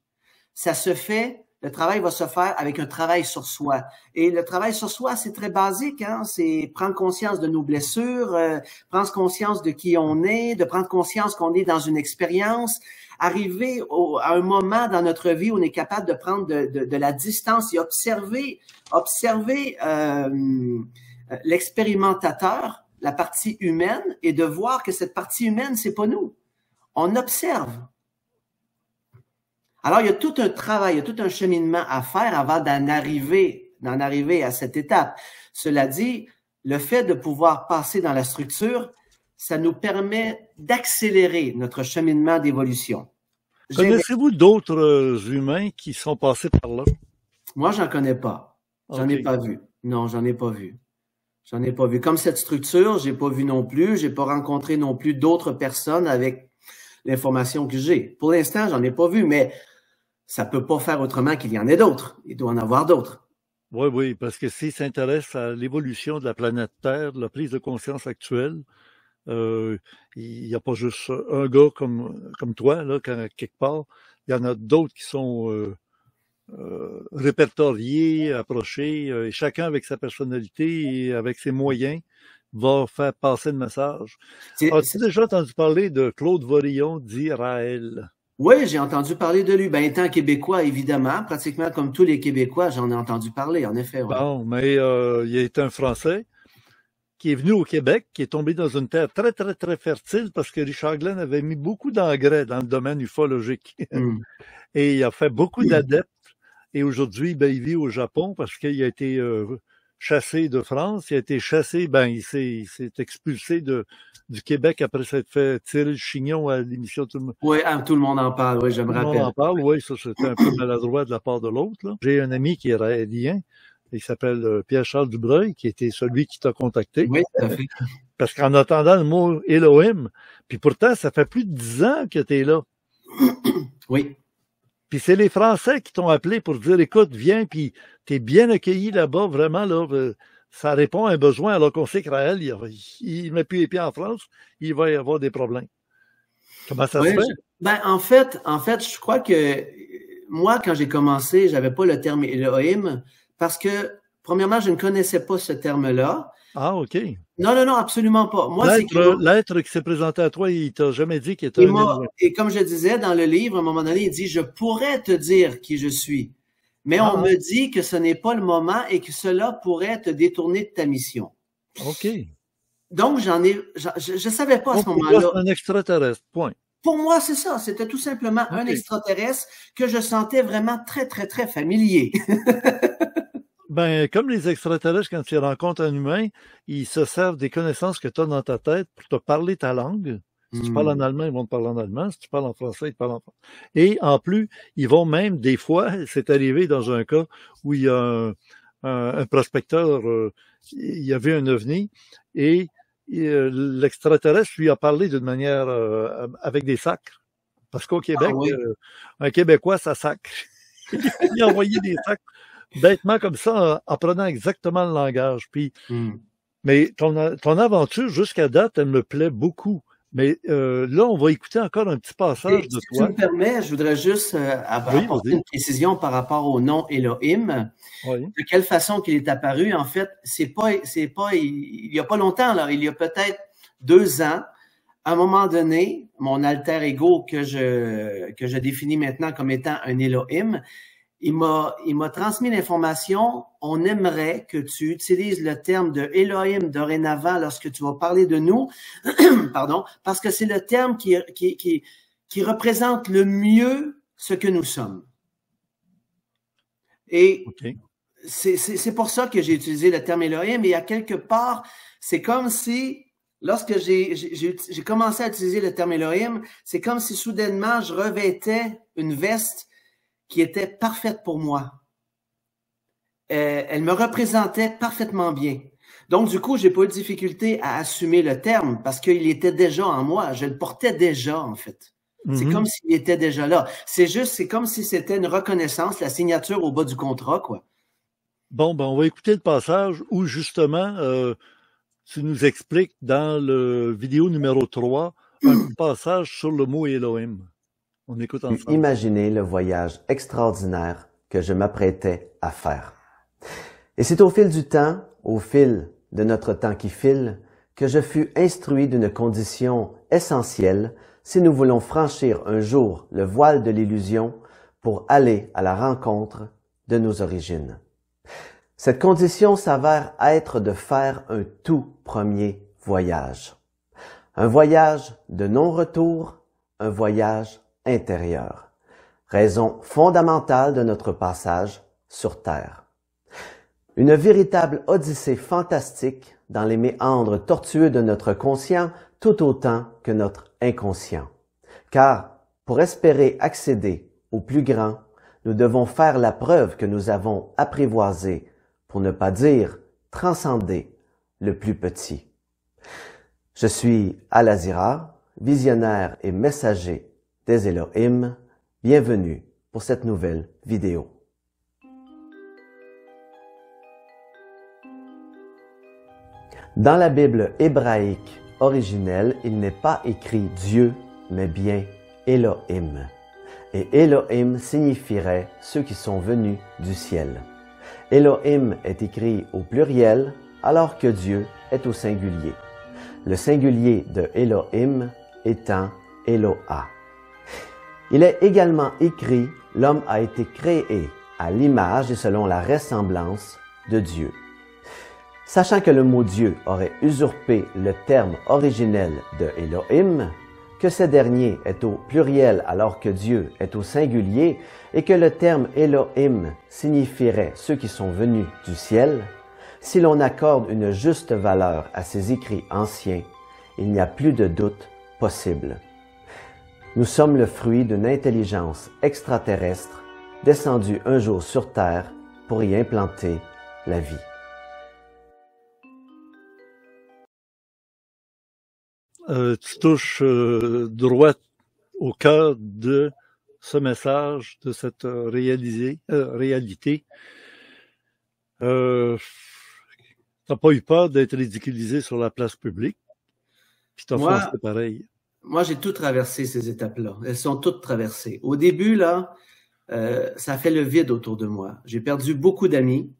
Ça se fait, le travail va se faire avec un travail sur soi. Et le travail sur soi, c'est très basique, hein? C'est prendre conscience de nos blessures, prendre conscience de qui on est, de prendre conscience qu'on est dans une expérience, arriver à un moment dans notre vie où on est capable de prendre de la distance et observer l'expérimentateur, la partie humaine, et de voir que cette partie humaine, c'est pas nous. On observe. Alors, il y a tout un travail, il y a tout un cheminement à faire avant d'en arriver à cette étape. Cela dit, le fait de pouvoir passer dans la structure, ça nous permet d'accélérer notre cheminement d'évolution. Connaissez-vous d'autres humains qui sont passés par là? Moi, j'en connais pas. J'en ai pas vu. Non, j'en ai pas vu. J'en ai pas vu. Comme cette structure, j'ai pas vu non plus. J'ai pas rencontré non plus d'autres personnes avec l'information que j'ai. Pour l'instant, j'en ai pas vu, mais ça peut pas faire autrement qu'il y en ait d'autres. Il doit en avoir d'autres. Oui, oui, parce que s'il s'intéresse à l'évolution de la planète Terre, la prise de conscience actuelle, il n'y a pas juste un gars comme toi, là, quelque part. Il y en a d'autres qui sont répertoriés, approchés, et chacun avec sa personnalité et avec ses moyens va faire passer le message. As-tu déjà entendu parler de Claude Vorillon d'Israël? Oui, j'ai entendu parler de lui. Ben, étant québécois, évidemment, pratiquement comme tous les Québécois, j'en ai entendu parler, en effet. Ouais. Bon, mais il est un Français qui est venu au Québec, qui est tombé dans une terre très, très, très fertile parce que Richard Glenn avait mis beaucoup d'engrais dans le domaine ufologique. Et il a fait beaucoup d'adeptes. Et aujourd'hui, ben, il vit au Japon parce qu'il a été chassé de France. Il a été chassé, ben, il s'est expulsé du Québec après s'être fait tirer le chignon à l'émission Tout le monde. Oui, tout le monde en parle, oui, je me rappelle. Tout le monde en parle, oui, ça c'était un peu maladroit de la part de l'autre. J'ai un ami qui est raélien, il s'appelle Pierre-Charles Dubreuil, qui était celui qui t'a contacté. Oui, tout à fait. Parce qu'en entendant le mot Elohim, puis pourtant, ça fait plus de 10 ans que tu es là. Oui. Puis c'est les Français qui t'ont appelé pour dire, écoute, viens, puis t'es bien accueilli là-bas, vraiment, là, ça répond à un besoin, alors qu'on sait qu'Israël, il met plus les pieds en France, il va y avoir des problèmes. Comment ça se fait? Ben, en fait, je crois que moi, quand j'ai commencé, j'avais pas le terme Elohim, parce que, premièrement, je ne connaissais pas ce terme-là. Ah, OK. Non, absolument pas. Moi, l'être qui s'est présenté à toi, il t'a jamais dit qu'il était et comme je disais dans le livre, à un moment donné, il dit, je pourrais te dire qui je suis, mais on me dit que ce n'est pas le moment et que cela pourrait te détourner de ta mission. OK. Donc, je savais pas à ce moment-là. C'est un extraterrestre, point. Pour moi, c'est ça. C'était tout simplement un extraterrestre que je sentais vraiment très, très, très familier. Ben, comme les extraterrestres, quand ils rencontrent un humain, ils se servent des connaissances que tu as dans ta tête pour te parler ta langue. Si tu parles en allemand, ils vont te parler en allemand. Si tu parles en français, ils te parlent en français. Et en plus, ils vont même, des fois, c'est arrivé dans un cas où il y a un prospecteur, il y avait un ovni, et l'extraterrestre lui a parlé d'une manière avec des sacres. Parce qu'au Québec, un Québécois, ça sacre. Il a envoyé des sacres bêtement comme ça, en prenant exactement le langage. Puis, mais ton aventure jusqu'à date, elle me plaît beaucoup. Mais là, on va écouter encore un petit passage de toi. Si tu me permets, je voudrais juste apporter une précision par rapport au nom Elohim. Oui. De quelle façon qu'il est apparu, en fait, il y a pas longtemps, là, il y a peut-être 2 ans, à un moment donné, mon alter ego que je définis maintenant comme étant un Elohim, il m'a transmis l'information. On aimerait que tu utilises le terme de Elohim dorénavant lorsque tu vas parler de nous, pardon, parce que c'est le terme qui représente le mieux ce que nous sommes. Et c'est pour ça que j'ai utilisé le terme Elohim. Et à quelque part, c'est comme si, lorsque j'ai commencé à utiliser le terme Elohim, c'est comme si soudainement je revêtais une veste qui était parfaite pour moi. Elle me représentait parfaitement bien. Donc, du coup, j'ai pas eu de difficulté à assumer le terme parce qu'il était déjà en moi. Je le portais déjà, en fait. C'est comme s'il était déjà là. C'est comme si c'était une reconnaissance, la signature au bas du contrat, quoi. Bon, ben, on va écouter le passage où, justement, tu nous expliques dans le vidéo numéro 3 un passage sur le mot Elohim. On écoute ensemble. Imaginez le voyage extraordinaire que je m'apprêtais à faire. Et c'est au fil du temps, au fil de notre temps qui file, que je fus instruit d'une condition essentielle si nous voulons franchir un jour le voile de l'illusion pour aller à la rencontre de nos origines. Cette condition s'avère être de faire un tout premier voyage. Un voyage de non-retour, un voyage intérieur, raison fondamentale de notre passage sur Terre. Une véritable odyssée fantastique dans les méandres tortueux de notre conscient tout autant que notre inconscient. Car pour espérer accéder au plus grand, nous devons faire la preuve que nous avons apprivoisé, pour ne pas dire transcendé, le plus petit. Je suis Al-Azira, visionnaire et messager des Elohim. Bienvenue pour cette nouvelle vidéo. Dans la Bible hébraïque originelle, il n'est pas écrit Dieu, mais bien Elohim. Et Elohim signifierait ceux qui sont venus du ciel. Elohim est écrit au pluriel, alors que Dieu est au singulier. Le singulier de Elohim étant Eloah. Il est également écrit « L'homme a été créé à l'image et selon la ressemblance de Dieu ». Sachant que le mot Dieu aurait usurpé le terme originel de Elohim, que ce dernier est au pluriel alors que Dieu est au singulier et que le terme Elohim signifierait ceux qui sont venus du ciel, si l'on accorde une juste valeur à ces écrits anciens, il n'y a plus de doute possible. Nous sommes le fruit d'une intelligence extraterrestre descendue un jour sur Terre pour y implanter la vie. Tu touches droit au cœur de ce message, de cette réalité. T'as pas eu peur d'être ridiculisé sur la place publique, puis t'as fait pareil. Moi, j'ai tout traversé ces étapes-là. Elles sont toutes traversées. Au début, là, ça fait le vide autour de moi. J'ai perdu beaucoup d'amis.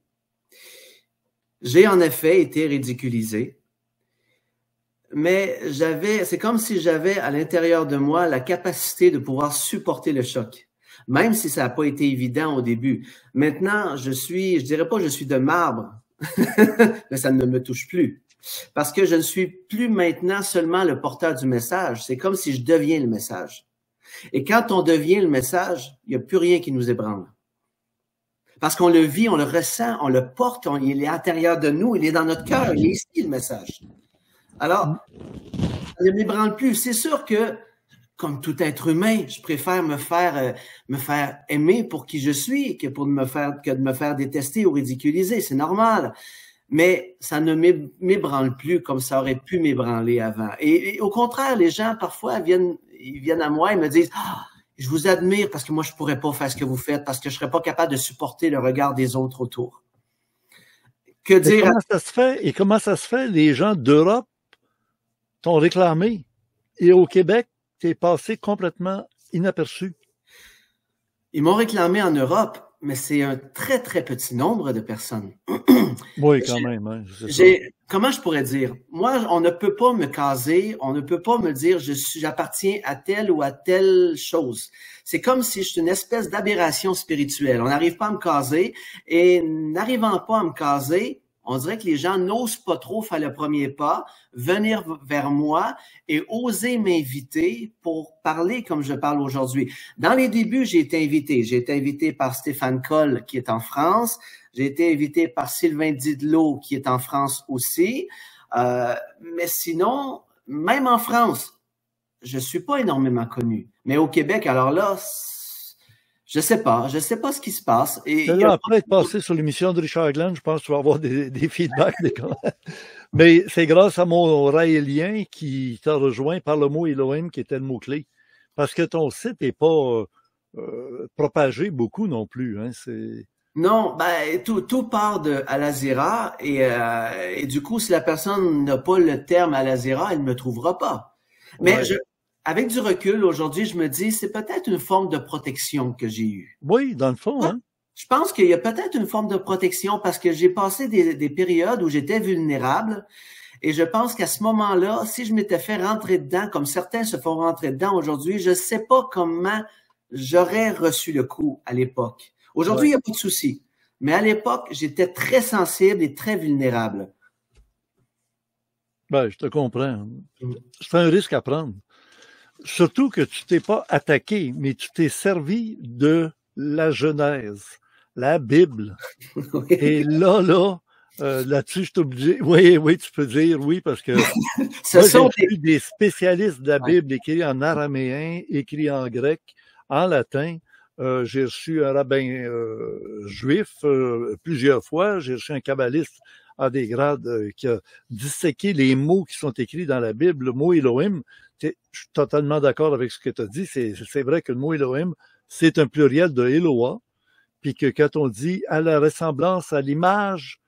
J'ai en effet été ridiculisé. Mais c'est comme si j'avais à l'intérieur de moi la capacité de pouvoir supporter le choc, même si ça n'a pas été évident au début. Maintenant, je dirais pas que je suis de marbre, mais ça ne me touche plus. Parce que je ne suis plus maintenant seulement le porteur du message, c'est comme si je deviens le message. Et quand on devient le message, il n'y a plus rien qui nous ébranle. Parce qu'on le vit, on le ressent, on le porte, il est à l'intérieur de nous, il est dans notre cœur, il est ici le message. Alors, ça ne m'ébranle plus. C'est sûr que, comme tout être humain, je préfère me faire aimer pour qui je suis que de me faire détester ou ridiculiser. C'est normal. Mais ça ne m'ébranle plus comme ça aurait pu m'ébranler avant. Et au contraire, les gens, parfois, ils viennent à moi et me disent « Ah, je vous admire parce que moi, je pourrais pas faire ce que vous faites parce que je serais pas capable de supporter le regard des autres autour. » Que dire? Comment ça se fait, les gens d'Europe t'ont réclamé. Et au Québec, t'es passé complètement inaperçu. Ils m'ont réclamé en Europe, mais c'est un très, très petit nombre de personnes. Oui, quand même. Hein, comment je pourrais dire? Moi, on ne peut pas me caser, on ne peut pas me dire j'appartiens à telle ou à telle chose. C'est comme si je suis une espèce d'aberration spirituelle. On n'arrive pas à me caser et n'arrivant pas à me caser, on dirait que les gens n'osent pas trop faire le premier pas, venir vers moi et oser m'inviter pour parler comme je parle aujourd'hui. Dans les débuts, j'ai été invité par Stéphane Coll qui est en France. J'ai été invité par Sylvain Didlot qui est en France aussi. Mais sinon, même en France, je suis pas énormément connu. Mais au Québec, alors là, je sais pas ce qui se passe. Et là, après être passé sur l'émission de Richard Glenn, je pense que tu vas avoir des feedbacks. Mais c'est grâce à mon raélien qui t'a rejoint par le mot Elohim qui était le mot-clé. Parce que ton site n'est pas propagé beaucoup non plus. Hein, non, tout part de Al-Azira et du coup, si la personne n'a pas le terme Al-Azira, elle ne me trouvera pas. Mais avec du recul, aujourd'hui, je me dis, c'est peut-être une forme de protection que j'ai eue. Oui, dans le fond, hein. Je pense qu'il y a peut-être une forme de protection parce que j'ai passé des périodes où j'étais vulnérable et je pense qu'à ce moment-là, si je m'étais fait rentrer dedans, comme certains se font rentrer dedans aujourd'hui, je ne sais pas comment j'aurais reçu le coup à l'époque. Aujourd'hui, il n'y a pas de souci. Mais à l'époque, j'étais très sensible et très vulnérable. Je te comprends. C'est un risque à prendre. Surtout que tu t'es pas attaqué, mais tu t'es servi de la Genèse, la Bible. Oui. Et là-dessus, je suis obligé. Oui, tu peux dire oui, parce que j'ai eu des spécialistes de la Bible écrits en araméen, écrits en grec, en latin. J'ai reçu un rabbin juif plusieurs fois. J'ai reçu un kabbaliste à des grades, qui a disséqué les mots qui sont écrits dans la Bible. Le mot Elohim, je suis totalement d'accord avec ce que tu as dit. C'est vrai que le mot Elohim, c'est un pluriel de Eloah, puis que quand on dit à la ressemblance, à l'image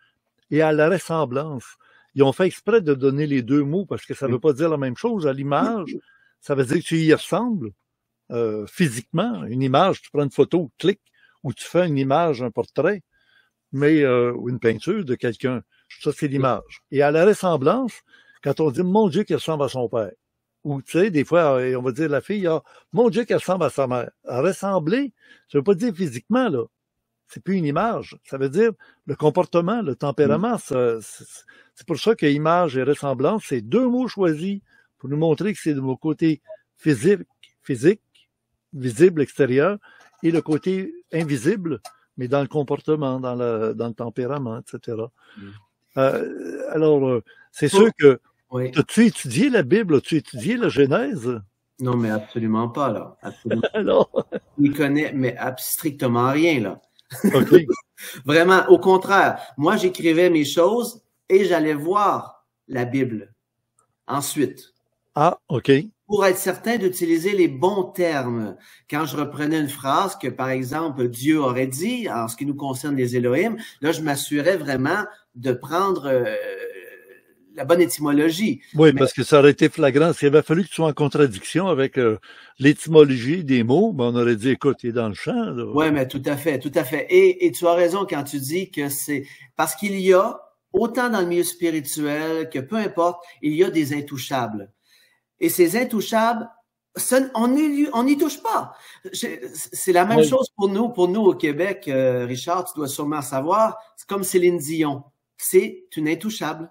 et à la ressemblance, ils ont fait exprès de donner les deux mots parce que ça ne veut pas dire la même chose. À l'image, ça veut dire que tu y ressembles physiquement. Une image, tu prends une photo, clic, ou tu fais une image, un portrait, ou une peinture de quelqu'un. Ça, c'est l'image. Et à la ressemblance, quand on dit « Mon Dieu, qu'il ressemble à son père », ou tu sais, des fois, on va dire la fille, « Mon Dieu, qu'elle ressemble à sa mère ». À ressembler, ça veut pas dire physiquement, là. C'est plus une image. Ça veut dire le comportement, le tempérament. C'est pour ça que image et ressemblance, c'est deux mots choisis pour nous montrer que c'est de mon côté physique, visible, extérieur, et le côté invisible, mais dans le comportement, dans le tempérament, etc. Alors, c'est sûr que oui. As-tu étudié la Bible? As-tu étudié la Genèse? Non, mais absolument pas, là. Absolument. Alors... Il connaît, mais strictement rien, là. OK. Vraiment, au contraire. Moi, j'écrivais mes choses et j'allais voir la Bible ensuite. Ah, OK. Pour être certain d'utiliser les bons termes. Quand je reprenais une phrase que, par exemple, Dieu aurait dit, en ce qui nous concerne les Elohim, là, je m'assurais vraiment de prendre la bonne étymologie. Oui, parce que ça aurait été flagrant. S'il avait fallu que tu sois en contradiction avec l'étymologie des mots, ben on aurait dit, écoute, il est dans le champ. Oui, mais tout à fait, tout à fait. Et tu as raison quand tu dis que c'est parce qu'il y a, autant dans le milieu spirituel que peu importe, il y a des intouchables. Et ces intouchables, on n'y touche pas. C'est la même chose pour nous au Québec, Richard, tu dois sûrement savoir. C'est comme Céline Dion. C'est une intouchable.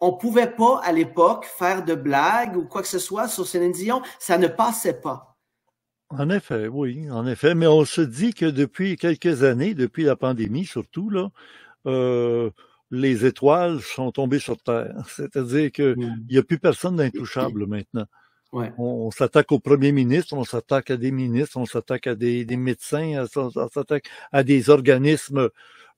On pouvait pas, à l'époque, faire de blagues ou quoi que ce soit sur Céline Dion. Ça ne passait pas. En effet, oui, en effet. Mais on se dit que depuis quelques années, depuis la pandémie surtout, là, les étoiles sont tombées sur Terre. C'est-à-dire qu'il n'y a plus personne d'intouchable maintenant. Ouais. On s'attaque au premier ministre, on s'attaque à des ministres, on s'attaque à des médecins, on s'attaque à des organismes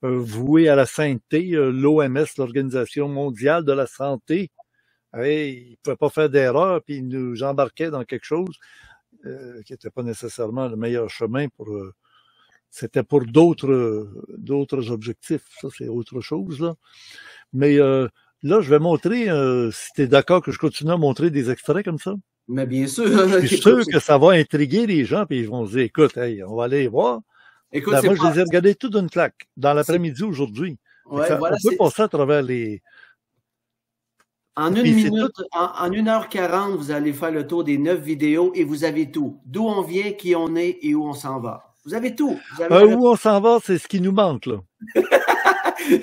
voués à la sainteté, l'OMS, l'Organisation mondiale de la santé. Ils ne pouvaient pas faire d'erreur, puis ils nous embarquaient dans quelque chose qui n'était pas nécessairement le meilleur chemin pour... C'était pour d'autres objectifs. Ça, c'est autre chose, là. Mais là, je vais montrer, si tu es d'accord que je continue à montrer des extraits comme ça. Mais bien sûr. Je suis sûr que ça va intriguer les gens, puis ils vont se dire, écoute, hey, on va aller voir. Écoute, là, moi, je les ai regardés tout d'une claque, dans l'après-midi aujourd'hui. Ouais, voilà, on peut passer à travers les... En une minute, en 1h40, vous allez faire le tour des 9 vidéos et vous avez tout. D'où on vient, qui on est et où on s'en va. Vous avez tout. Vous avez où on s'en va, c'est ce qui nous manque, là.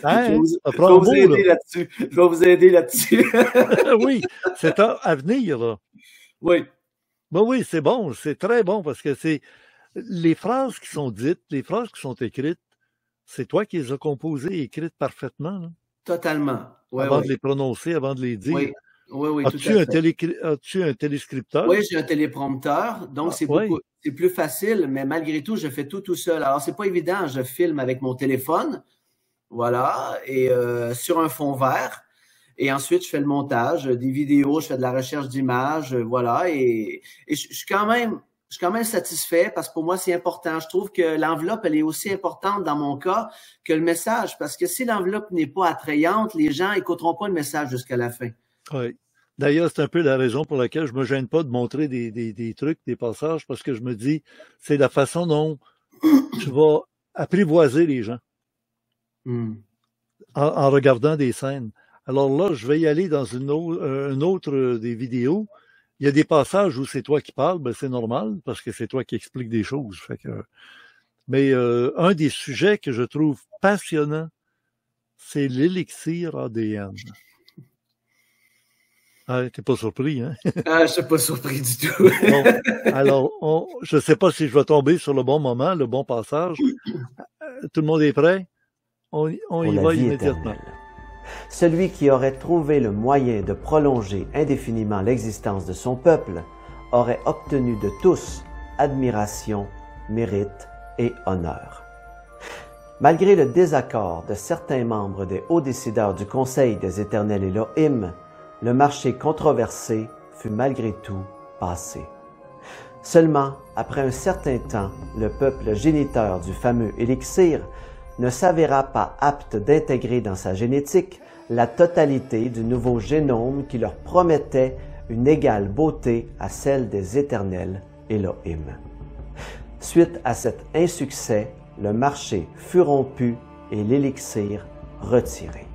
Hein? Je vais vous aider là-dessus. Oui, c'est à venir, là. Oui. Ben oui, c'est bon, c'est très bon parce que c'est les phrases qui sont dites, les phrases qui sont écrites, c'est toi qui les as composées et écrites parfaitement, là. Totalement. Ouais, avant de les prononcer, avant de les dire. Oui, oui, As-tu un téléscripteur? Oui, j'ai un téléprompteur, donc c'est plus facile, mais malgré tout, je fais tout seul. Alors, c'est pas évident, je filme avec mon téléphone, voilà, et sur un fond vert, et ensuite, je fais le montage, des vidéos, je fais de la recherche d'images, voilà, et je suis quand même satisfait parce que pour moi, c'est important. Je trouve que l'enveloppe, elle est aussi importante dans mon cas que le message, parce que si l'enveloppe n'est pas attrayante, les gens écouteront pas le message jusqu'à la fin. Oui. D'ailleurs, c'est un peu la raison pour laquelle je me gêne pas de montrer des trucs, des passages, parce que je me dis, c'est la façon dont tu vas apprivoiser les gens en regardant des scènes. Alors là, je vais y aller dans une autre des vidéos. Il y a des passages où c'est toi qui parles, ben c'est normal, parce que c'est toi qui expliques des choses. Fait que... Mais un des sujets que je trouve passionnant, c'est l'élixir ADN. Ah, t'es pas surpris, hein? Ah, je suis pas surpris du tout. Bon, alors, je sais pas si je vais tomber sur le bon moment, le bon passage. Tout le monde est prêt? On y va immédiatement. Éternelle. Celui qui aurait trouvé le moyen de prolonger indéfiniment l'existence de son peuple aurait obtenu de tous admiration, mérite et honneur. Malgré le désaccord de certains membres des hauts décideurs du Conseil des Éternels Elohim, le marché controversé fut malgré tout passé. Seulement, après un certain temps, le peuple géniteur du fameux élixir ne s'avéra pas apte d'intégrer dans sa génétique la totalité du nouveau génome qui leur promettait une égale beauté à celle des Éternels Elohim. Suite à cet insuccès, le marché fut rompu et l'élixir retiré.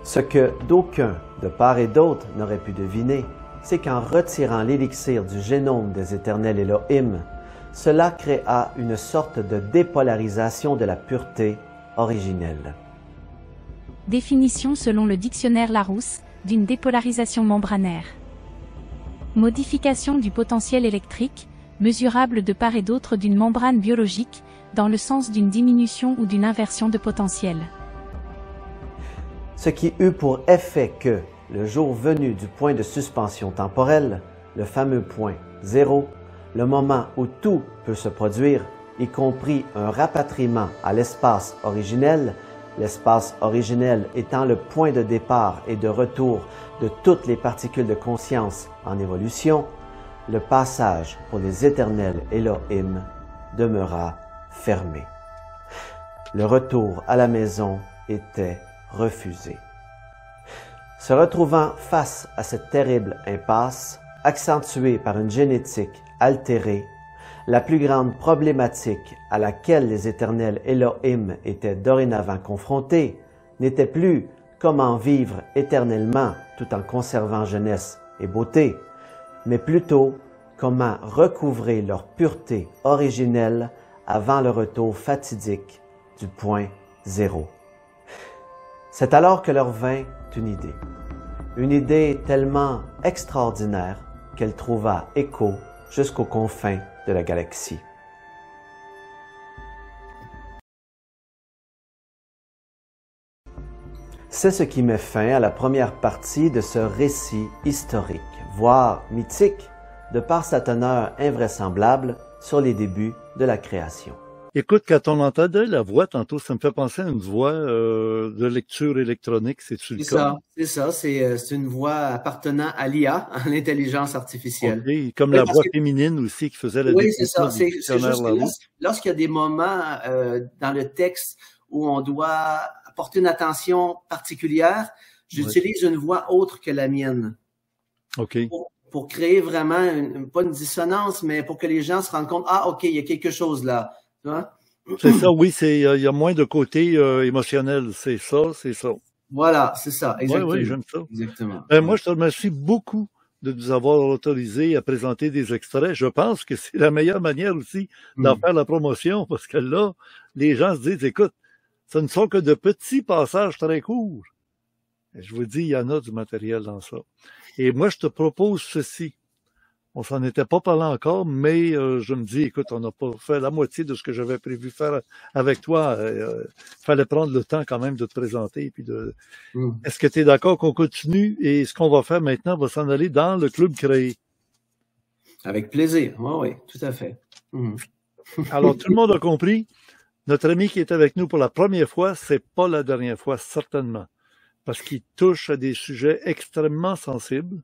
Ce que d'aucuns, de part et d'autre, n'auraient pu deviner, c'est qu'en retirant l'élixir du génome des Éternels Elohim, cela créa une sorte de dépolarisation de la pureté originelle. Définition selon le dictionnaire Larousse, d'une dépolarisation membranaire. Modification du potentiel électrique, mesurable de part et d'autre d'une membrane biologique, dans le sens d'une diminution ou d'une inversion de potentiel. Ce qui eut pour effet que, le jour venu du point de suspension temporelle, le fameux point zéro, le moment où tout peut se produire, y compris un rapatriement à l'espace originel, l'espace originel étant le point de départ et de retour de toutes les particules de conscience en évolution, le passage pour les Éternels Elohim demeura fermé. Le retour à la maison était refusé. Se retrouvant face à cette terrible impasse, accentuée par une génétique altérée, la plus grande problématique à laquelle les Éternels Elohim étaient dorénavant confrontés n'était plus comment vivre éternellement tout en conservant jeunesse et beauté, mais plutôt comment recouvrer leur pureté originelle avant le retour fatidique du point zéro. C'est alors que leur vint une idée tellement extraordinaire qu'elle trouva écho jusqu'aux confins de la galaxie. C'est ce qui met fin à la première partie de ce récit historique, voire mythique, de par sa teneur invraisemblable sur les débuts de la création. Écoute, quand on entendait la voix tantôt, ça me fait penser à une voix de lecture électronique, c'est-tu le cas? C'est ça, c'est une voix appartenant à l'IA, à l'intelligence artificielle. Okay. Comme la voix féminine aussi qui faisait la description. Oui, c'est ça. C'est juste que lorsqu'il y a des moments dans le texte où on doit apporter une attention particulière, j'utilise une voix autre que la mienne. OK. Pour créer vraiment, pas une dissonance, mais pour que les gens se rendent compte, ah, OK, il y a quelque chose là. C'est ça, oui, il y a moins de côté émotionnel, c'est ça. Voilà, c'est ça, exactement. Oui, j'aime ça. Exactement. Moi, je te remercie beaucoup de nous avoir autorisé à présenter des extraits. Je pense que c'est la meilleure manière aussi d'en faire la promotion, parce que là, les gens se disent, écoute, ce ne sont que de petits passages très courts. Et je vous dis, il y en a du matériel dans ça. Et moi, je te propose ceci. On s'en était pas parlé encore, mais je me dis, écoute, on n'a pas fait la moitié de ce que j'avais prévu faire avec toi. Fallait prendre le temps quand même de te présenter. Puis Est-ce que tu es d'accord qu'on continue? Et ce qu'on va faire maintenant, on va s'en aller dans le club créé. Avec plaisir. Oui, tout à fait. Alors, tout le monde a compris. Notre ami qui est avec nous pour la première fois, c'est pas la dernière fois, certainement. Parce qu'il touche à des sujets extrêmement sensibles.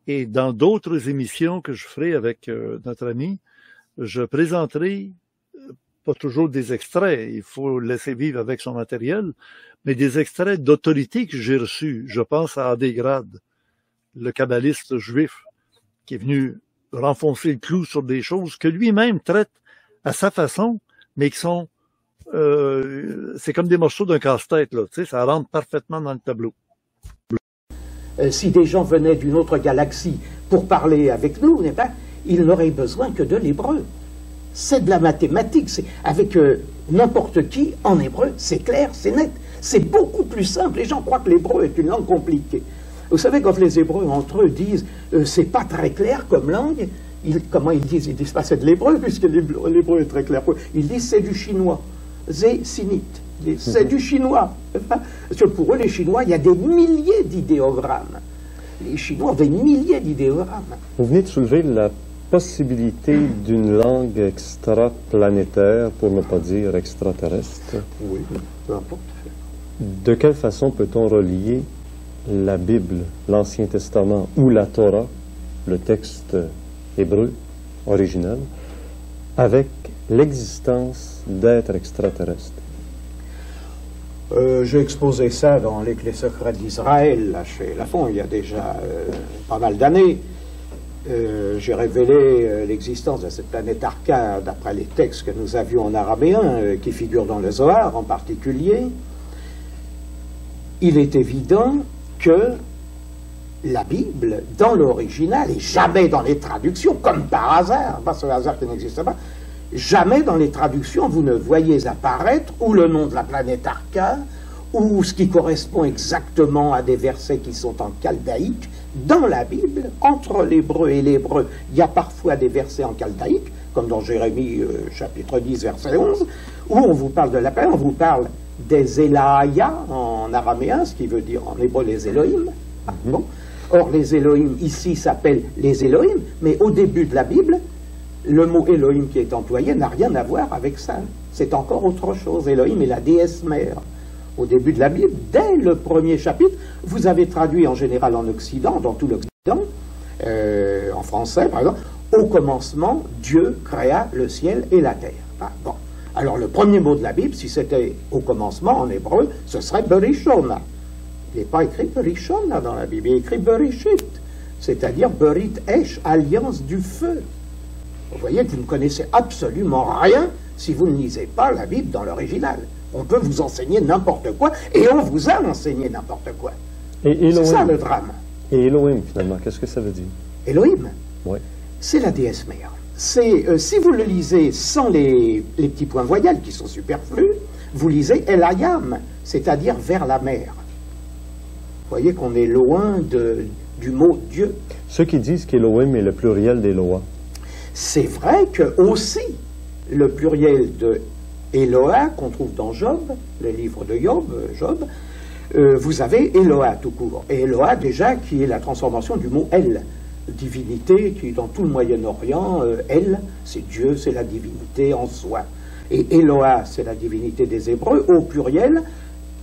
Et dans d'autres émissions que je ferai avec notre ami, je présenterai pas toujours des extraits, il faut laisser vivre avec son matériel, mais des extraits d'autorités que j'ai reçus. Je pense à Adégrade, le kabbaliste juif, qui est venu renfoncer le clou sur des choses que lui-même traite à sa façon, mais qui sont c'est comme des morceaux d'un casse-tête, là, tu sais, ça rentre parfaitement dans le tableau. Si des gens venaient d'une autre galaxie pour parler avec nous, ils n'auraient besoin que de l'hébreu. C'est de la mathématique. Avec n'importe qui, en hébreu, c'est clair, c'est net. C'est beaucoup plus simple. Les gens croient que l'hébreu est une langue compliquée. Vous savez, quand les hébreux, entre eux, disent c'est pas très clair comme langue, comment ils disent? Ils disent pas c'est de l'hébreu, puisque l'hébreu est très clair. Ils disent c'est du chinois. Zé sinite. C'est du chinois. Parce que pour eux, les Chinois, il y a des milliers d'idéogrammes. Les Chinois ont des milliers d'idéogrammes. Vous venez de soulever la possibilité d'une langue extraplanétaire, pour ne pas dire extraterrestre? Oui, peu importe. De quelle façon peut-on relier la Bible, l'Ancien Testament ou la Torah, le texte hébreu original, avec l'existence d'êtres extraterrestres? J'ai exposé ça dans les Clés secrètes d'Israël, là, chez Lafon, il y a déjà pas mal d'années. J'ai révélé l'existence de cette planète Arca d'après les textes que nous avions en araméen, qui figurent dans le Zohar en particulier. Il est évident que la Bible, dans l'original, et jamais dans les traductions, comme par hasard, pas ce hasard qui n'existe pas, jamais dans les traductions vous ne voyez apparaître ou le nom de la planète Arca, ou ce qui correspond exactement à des versets qui sont en chaldéique. Dans la Bible, entre l'hébreu et l'hébreu, il y a parfois des versets en chaldéique, comme dans Jérémie chapitre 10, verset 11, où on vous parle de la paix, on vous parle des Elaïa en araméen, ce qui veut dire en hébreu les Elohim. Bon. Or, les Elohim ici s'appellent les Elohim, mais au début de la Bible, le mot Elohim qui est employé n'a rien à voir avec ça. C'est encore autre chose. Elohim est la déesse mère. Au début de la Bible, dès le premier chapitre, vous avez traduit en général en Occident, dans tout l'Occident, en français par exemple, au commencement, Dieu créa le ciel et la terre. Ah, bon. Alors le premier mot de la Bible, si c'était au commencement en hébreu, ce serait Berishona. Il n'est pas écrit Berishona dans la Bible, il est écrit Berishit, c'est-à-dire Berit Esh, alliance du feu. Vous voyez que vous ne connaissez absolument rien si vous ne lisez pas la Bible dans l'original. On peut vous enseigner n'importe quoi, et on vous a enseigné n'importe quoi. C'est ça le drame. Et Elohim, finalement, qu'est-ce que ça veut dire? Elohim, oui. C'est la déesse mère. C'est, si vous le lisez sans les petits points voyelles qui sont superflus, vous lisez Elayam, c'est-à-dire vers la mer. Vous voyez qu'on est loin du mot Dieu. Ceux qui disent qu'Elohim est le pluriel d'Eloah. C'est vrai que aussi le pluriel de Eloah, qu'on trouve dans Job, le livre de Job, vous avez Eloah tout court. Et Eloah déjà qui est la transformation du mot El. Divinité qui dans tout le Moyen-Orient, El, c'est Dieu, c'est la divinité en soi. Et Eloah, c'est la divinité des Hébreux, au pluriel,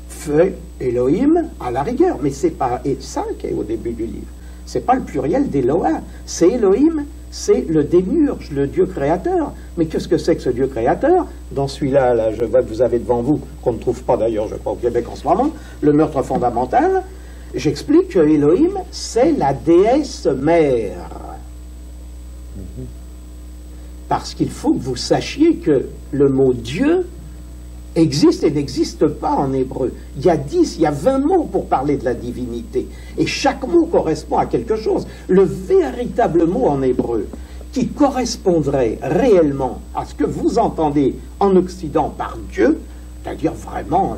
fait Elohim à la rigueur. Mais c'est pas ça qui est au début du livre. C'est pas le pluriel d'Eloah, c'est Elohim, c'est le démiurge, le Dieu créateur. Mais qu'est-ce que c'est que ce Dieu créateur? Dans celui-là, là, je vois que vous avez devant vous, qu'on ne trouve pas d'ailleurs, je crois, au Québec en ce moment, le meurtre fondamental. J'explique que Elohim, c'est la déesse mère. Parce qu'il faut que vous sachiez que le mot Dieu existe et n'existe pas en hébreu. Il y a 10, il y a 20 mots pour parler de la divinité. Et chaque mot correspond à quelque chose. Le véritable mot en hébreu qui correspondrait réellement à ce que vous entendez en Occident par Dieu, c'est-à-dire vraiment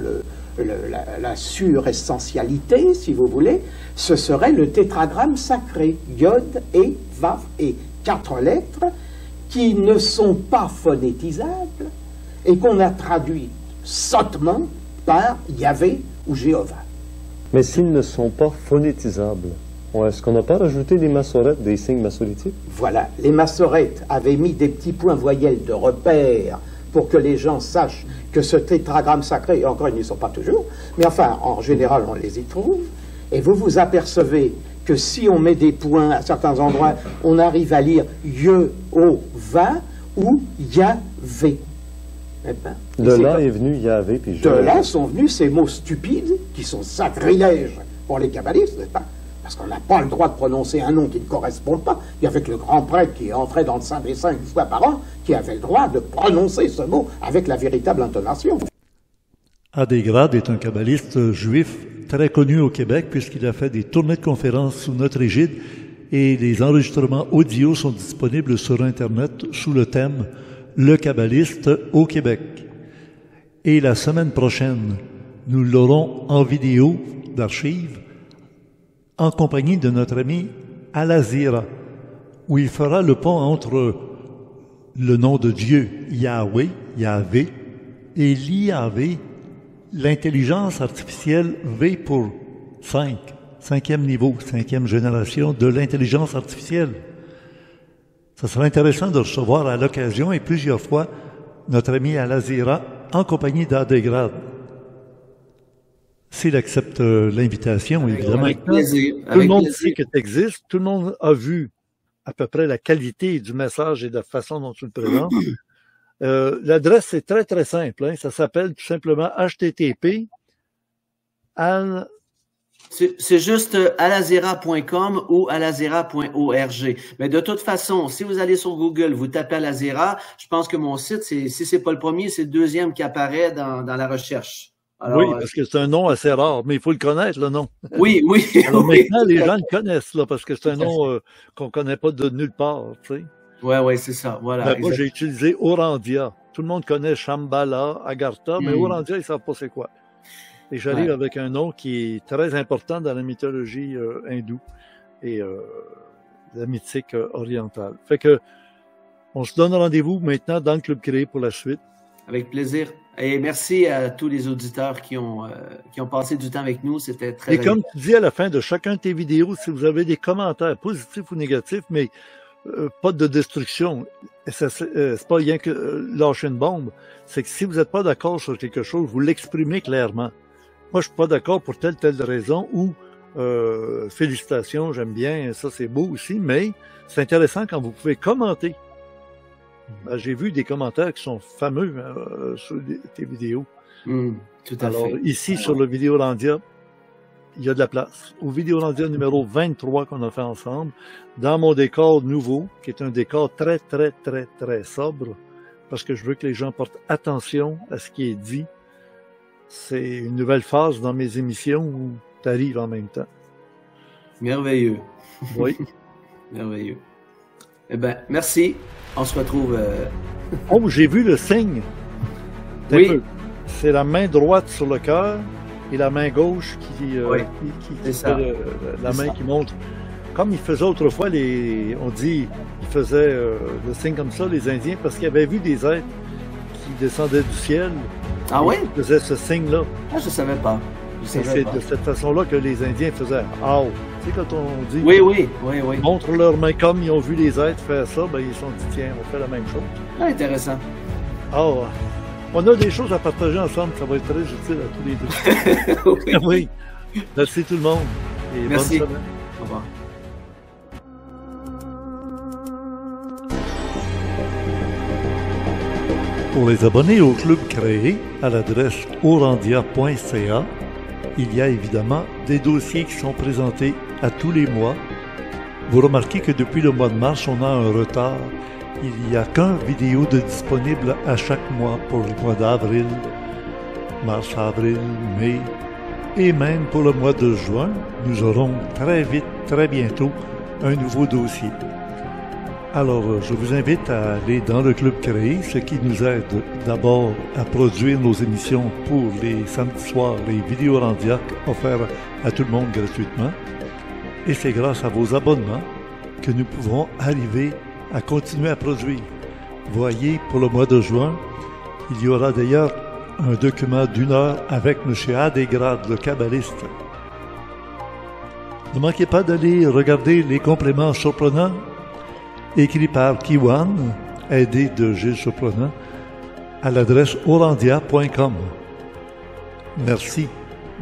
la suressentialité, si vous voulez, ce serait le tétragramme sacré, Yod et Vav, et 4 lettres qui ne sont pas phonétisables et qu'on a traduit sottement par Yahvé ou Jéhovah. Mais s'ils ne sont pas phonétisables, est-ce qu'on n'a pas rajouté des massorettes, des signes massorétiques? Voilà, les massorettes avaient mis des petits points voyelles de repère pour que les gens sachent que ce tétragramme sacré, et encore ils n'y sont pas toujours, mais enfin, en général, on les y trouve, et vous vous apercevez que si on met des points à certains endroits, on arrive à lire Yehovah ou Yahvé. Eh ben, de là est venu Yahvé, puis de là sont venus ces mots stupides, qui sont sacrilèges pour les kabbalistes, n'est-ce pas? Parce qu'on n'a pas le droit de prononcer un nom qui ne correspond pas. Il y avait que le grand prêtre qui entrait dans le Saint des Saints 1 fois par an, qui avait le droit de prononcer ce mot avec la véritable intonation. Adégrad est un kabbaliste juif très connu au Québec puisqu'il a fait des tournées de conférences sous notre égide et les enregistrements audio sont disponibles sur Internet sous le thème « Le kabbaliste au Québec ». Et la semaine prochaine, nous l'aurons en vidéo d'archives en compagnie de notre ami Alazira, où il fera le pont entre le nom de Dieu, Yahweh, Yahvé, et l'IAV, l'intelligence artificielle V pour 5e niveau, 5e génération de l'intelligence artificielle. Ça serait intéressant de recevoir à l'occasion et plusieurs fois notre ami Al-Azira en compagnie d'Adegrad. S'il accepte l'invitation, évidemment. Avec plaisir. Tout le monde sait que tu existes. Tout le monde a vu à peu près la qualité du message et de la façon dont tu le présentes. L'adresse est très, très simple. Hein. Ça s'appelle tout simplement http C'est juste alazira.com ou alazira.org. Mais de toute façon, si vous allez sur Google, vous tapez Al-Azira, je pense que mon site, si c'est pas le premier, c'est le deuxième qui apparaît dans la recherche. Alors, oui, parce que c'est un nom assez rare, mais il faut le connaître, le nom. Oui. Alors maintenant, les gens le connaissent, là, parce que c'est un nom qu'on connaît pas de nulle part, tu sais. Oui, c'est ça. Voilà. Moi, j'ai utilisé Orandia. Tout le monde connaît Shambhala, Agartha, mais Orandia, ils savent pas c'est quoi. Et j'arrive avec un nom qui est très important dans la mythologie hindoue et la mythique orientale. Fait que on se donne rendez-vous maintenant dans le Club Créé pour la suite. Avec plaisir. Et merci à tous les auditeurs qui ont passé du temps avec nous. C'était très Et comme tu dis à la fin de chacun de tes vidéos, si vous avez des commentaires positifs ou négatifs, mais pas de destruction, c'est pas rien que lâcher une bombe, c'est que si vous n'êtes pas d'accord sur quelque chose, vous l'exprimez clairement. Moi, je suis pas d'accord pour telle raison ou félicitations, j'aime bien, ça c'est beau aussi, mais c'est intéressant quand vous pouvez commenter. Ben, j'ai vu des commentaires qui sont fameux sur tes vidéos. Tout à Alors, fait. ici, sur le Vidéolandia, il y a de la place. Au Vidéolandia numéro 23 qu'on a fait ensemble, dans mon décor nouveau, qui est un décor très, très, très, très sobre, parce que je veux que les gens portent attention à ce qui est dit. C'est une nouvelle phase dans mes émissions où tu arrives en même temps. Merveilleux. Oui. Merveilleux. Eh bien, merci. On se retrouve. Oh, j'ai vu le signe. Oui. C'est la main droite sur le cœur et la main gauche qui fait la main qui montre. Comme ils faisaient autrefois, on dit, ils faisaient le signe comme ça, les Indiens, parce qu'ils avaient vu des êtres qui descendaient du ciel. Ah oui? Ils faisaient ce signe-là. Ah, je savais pas. C'est de cette façon-là que les Indiens faisaient « Aou ». Tu sais, quand on dit oui. montre leurs mains comme ils ont vu les êtres faire ça, ben ils se sont dit « Tiens, on fait la même chose ». Ah, intéressant. Ah, on a des choses à partager ensemble, ça va être très utile à tous les deux. Oui. Merci tout le monde. Et merci. Bonne semaine. Au revoir. Pour les abonnés au Club Créé, à l'adresse orandia.ca, il y a évidemment des dossiers qui sont présentés à tous les mois. Vous remarquez que depuis le mois de mars, on a un retard. Il n'y a qu'un vidéo de disponible à chaque mois pour le mois d'avril, mars, avril, mai, et même pour le mois de juin, nous aurons très vite, très bientôt, un nouveau dossier. Alors, je vous invite à aller dans le Club Créé, ce qui nous aide d'abord à produire nos émissions pour les samedis soirs, les vidéos Randiac offerts à tout le monde gratuitement. Et c'est grâce à vos abonnements que nous pouvons arriver à continuer à produire. Voyez, pour le mois de juin, il y aura d'ailleurs un document d'1 heure avec M. Adegrad, le kabbaliste. Ne manquez pas d'aller regarder les compléments surprenants écrit par Kiwan, aidé de Gilles Surprenant, à l'adresse orandia.com. Merci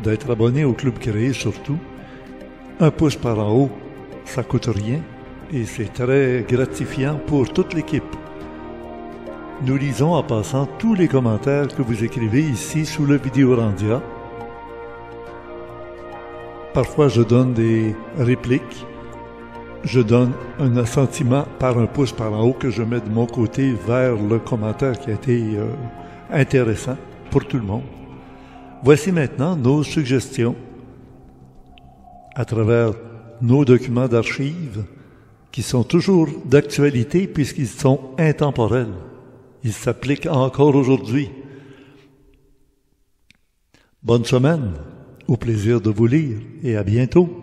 d'être abonné au Club Créé surtout. Un pouce par en haut, ça coûte rien et c'est très gratifiant pour toute l'équipe. Nous lisons en passant tous les commentaires que vous écrivez ici sous le Vidéolandia. Parfois je donne des répliques. Je donne un assentiment par un pouce par en haut que je mets de mon côté vers le commentaire qui a été intéressant pour tout le monde. Voici maintenant nos suggestions à travers nos documents d'archives qui sont toujours d'actualité puisqu'ils sont intemporels. Ils s'appliquent encore aujourd'hui. Bonne semaine, au plaisir de vous lire et à bientôt.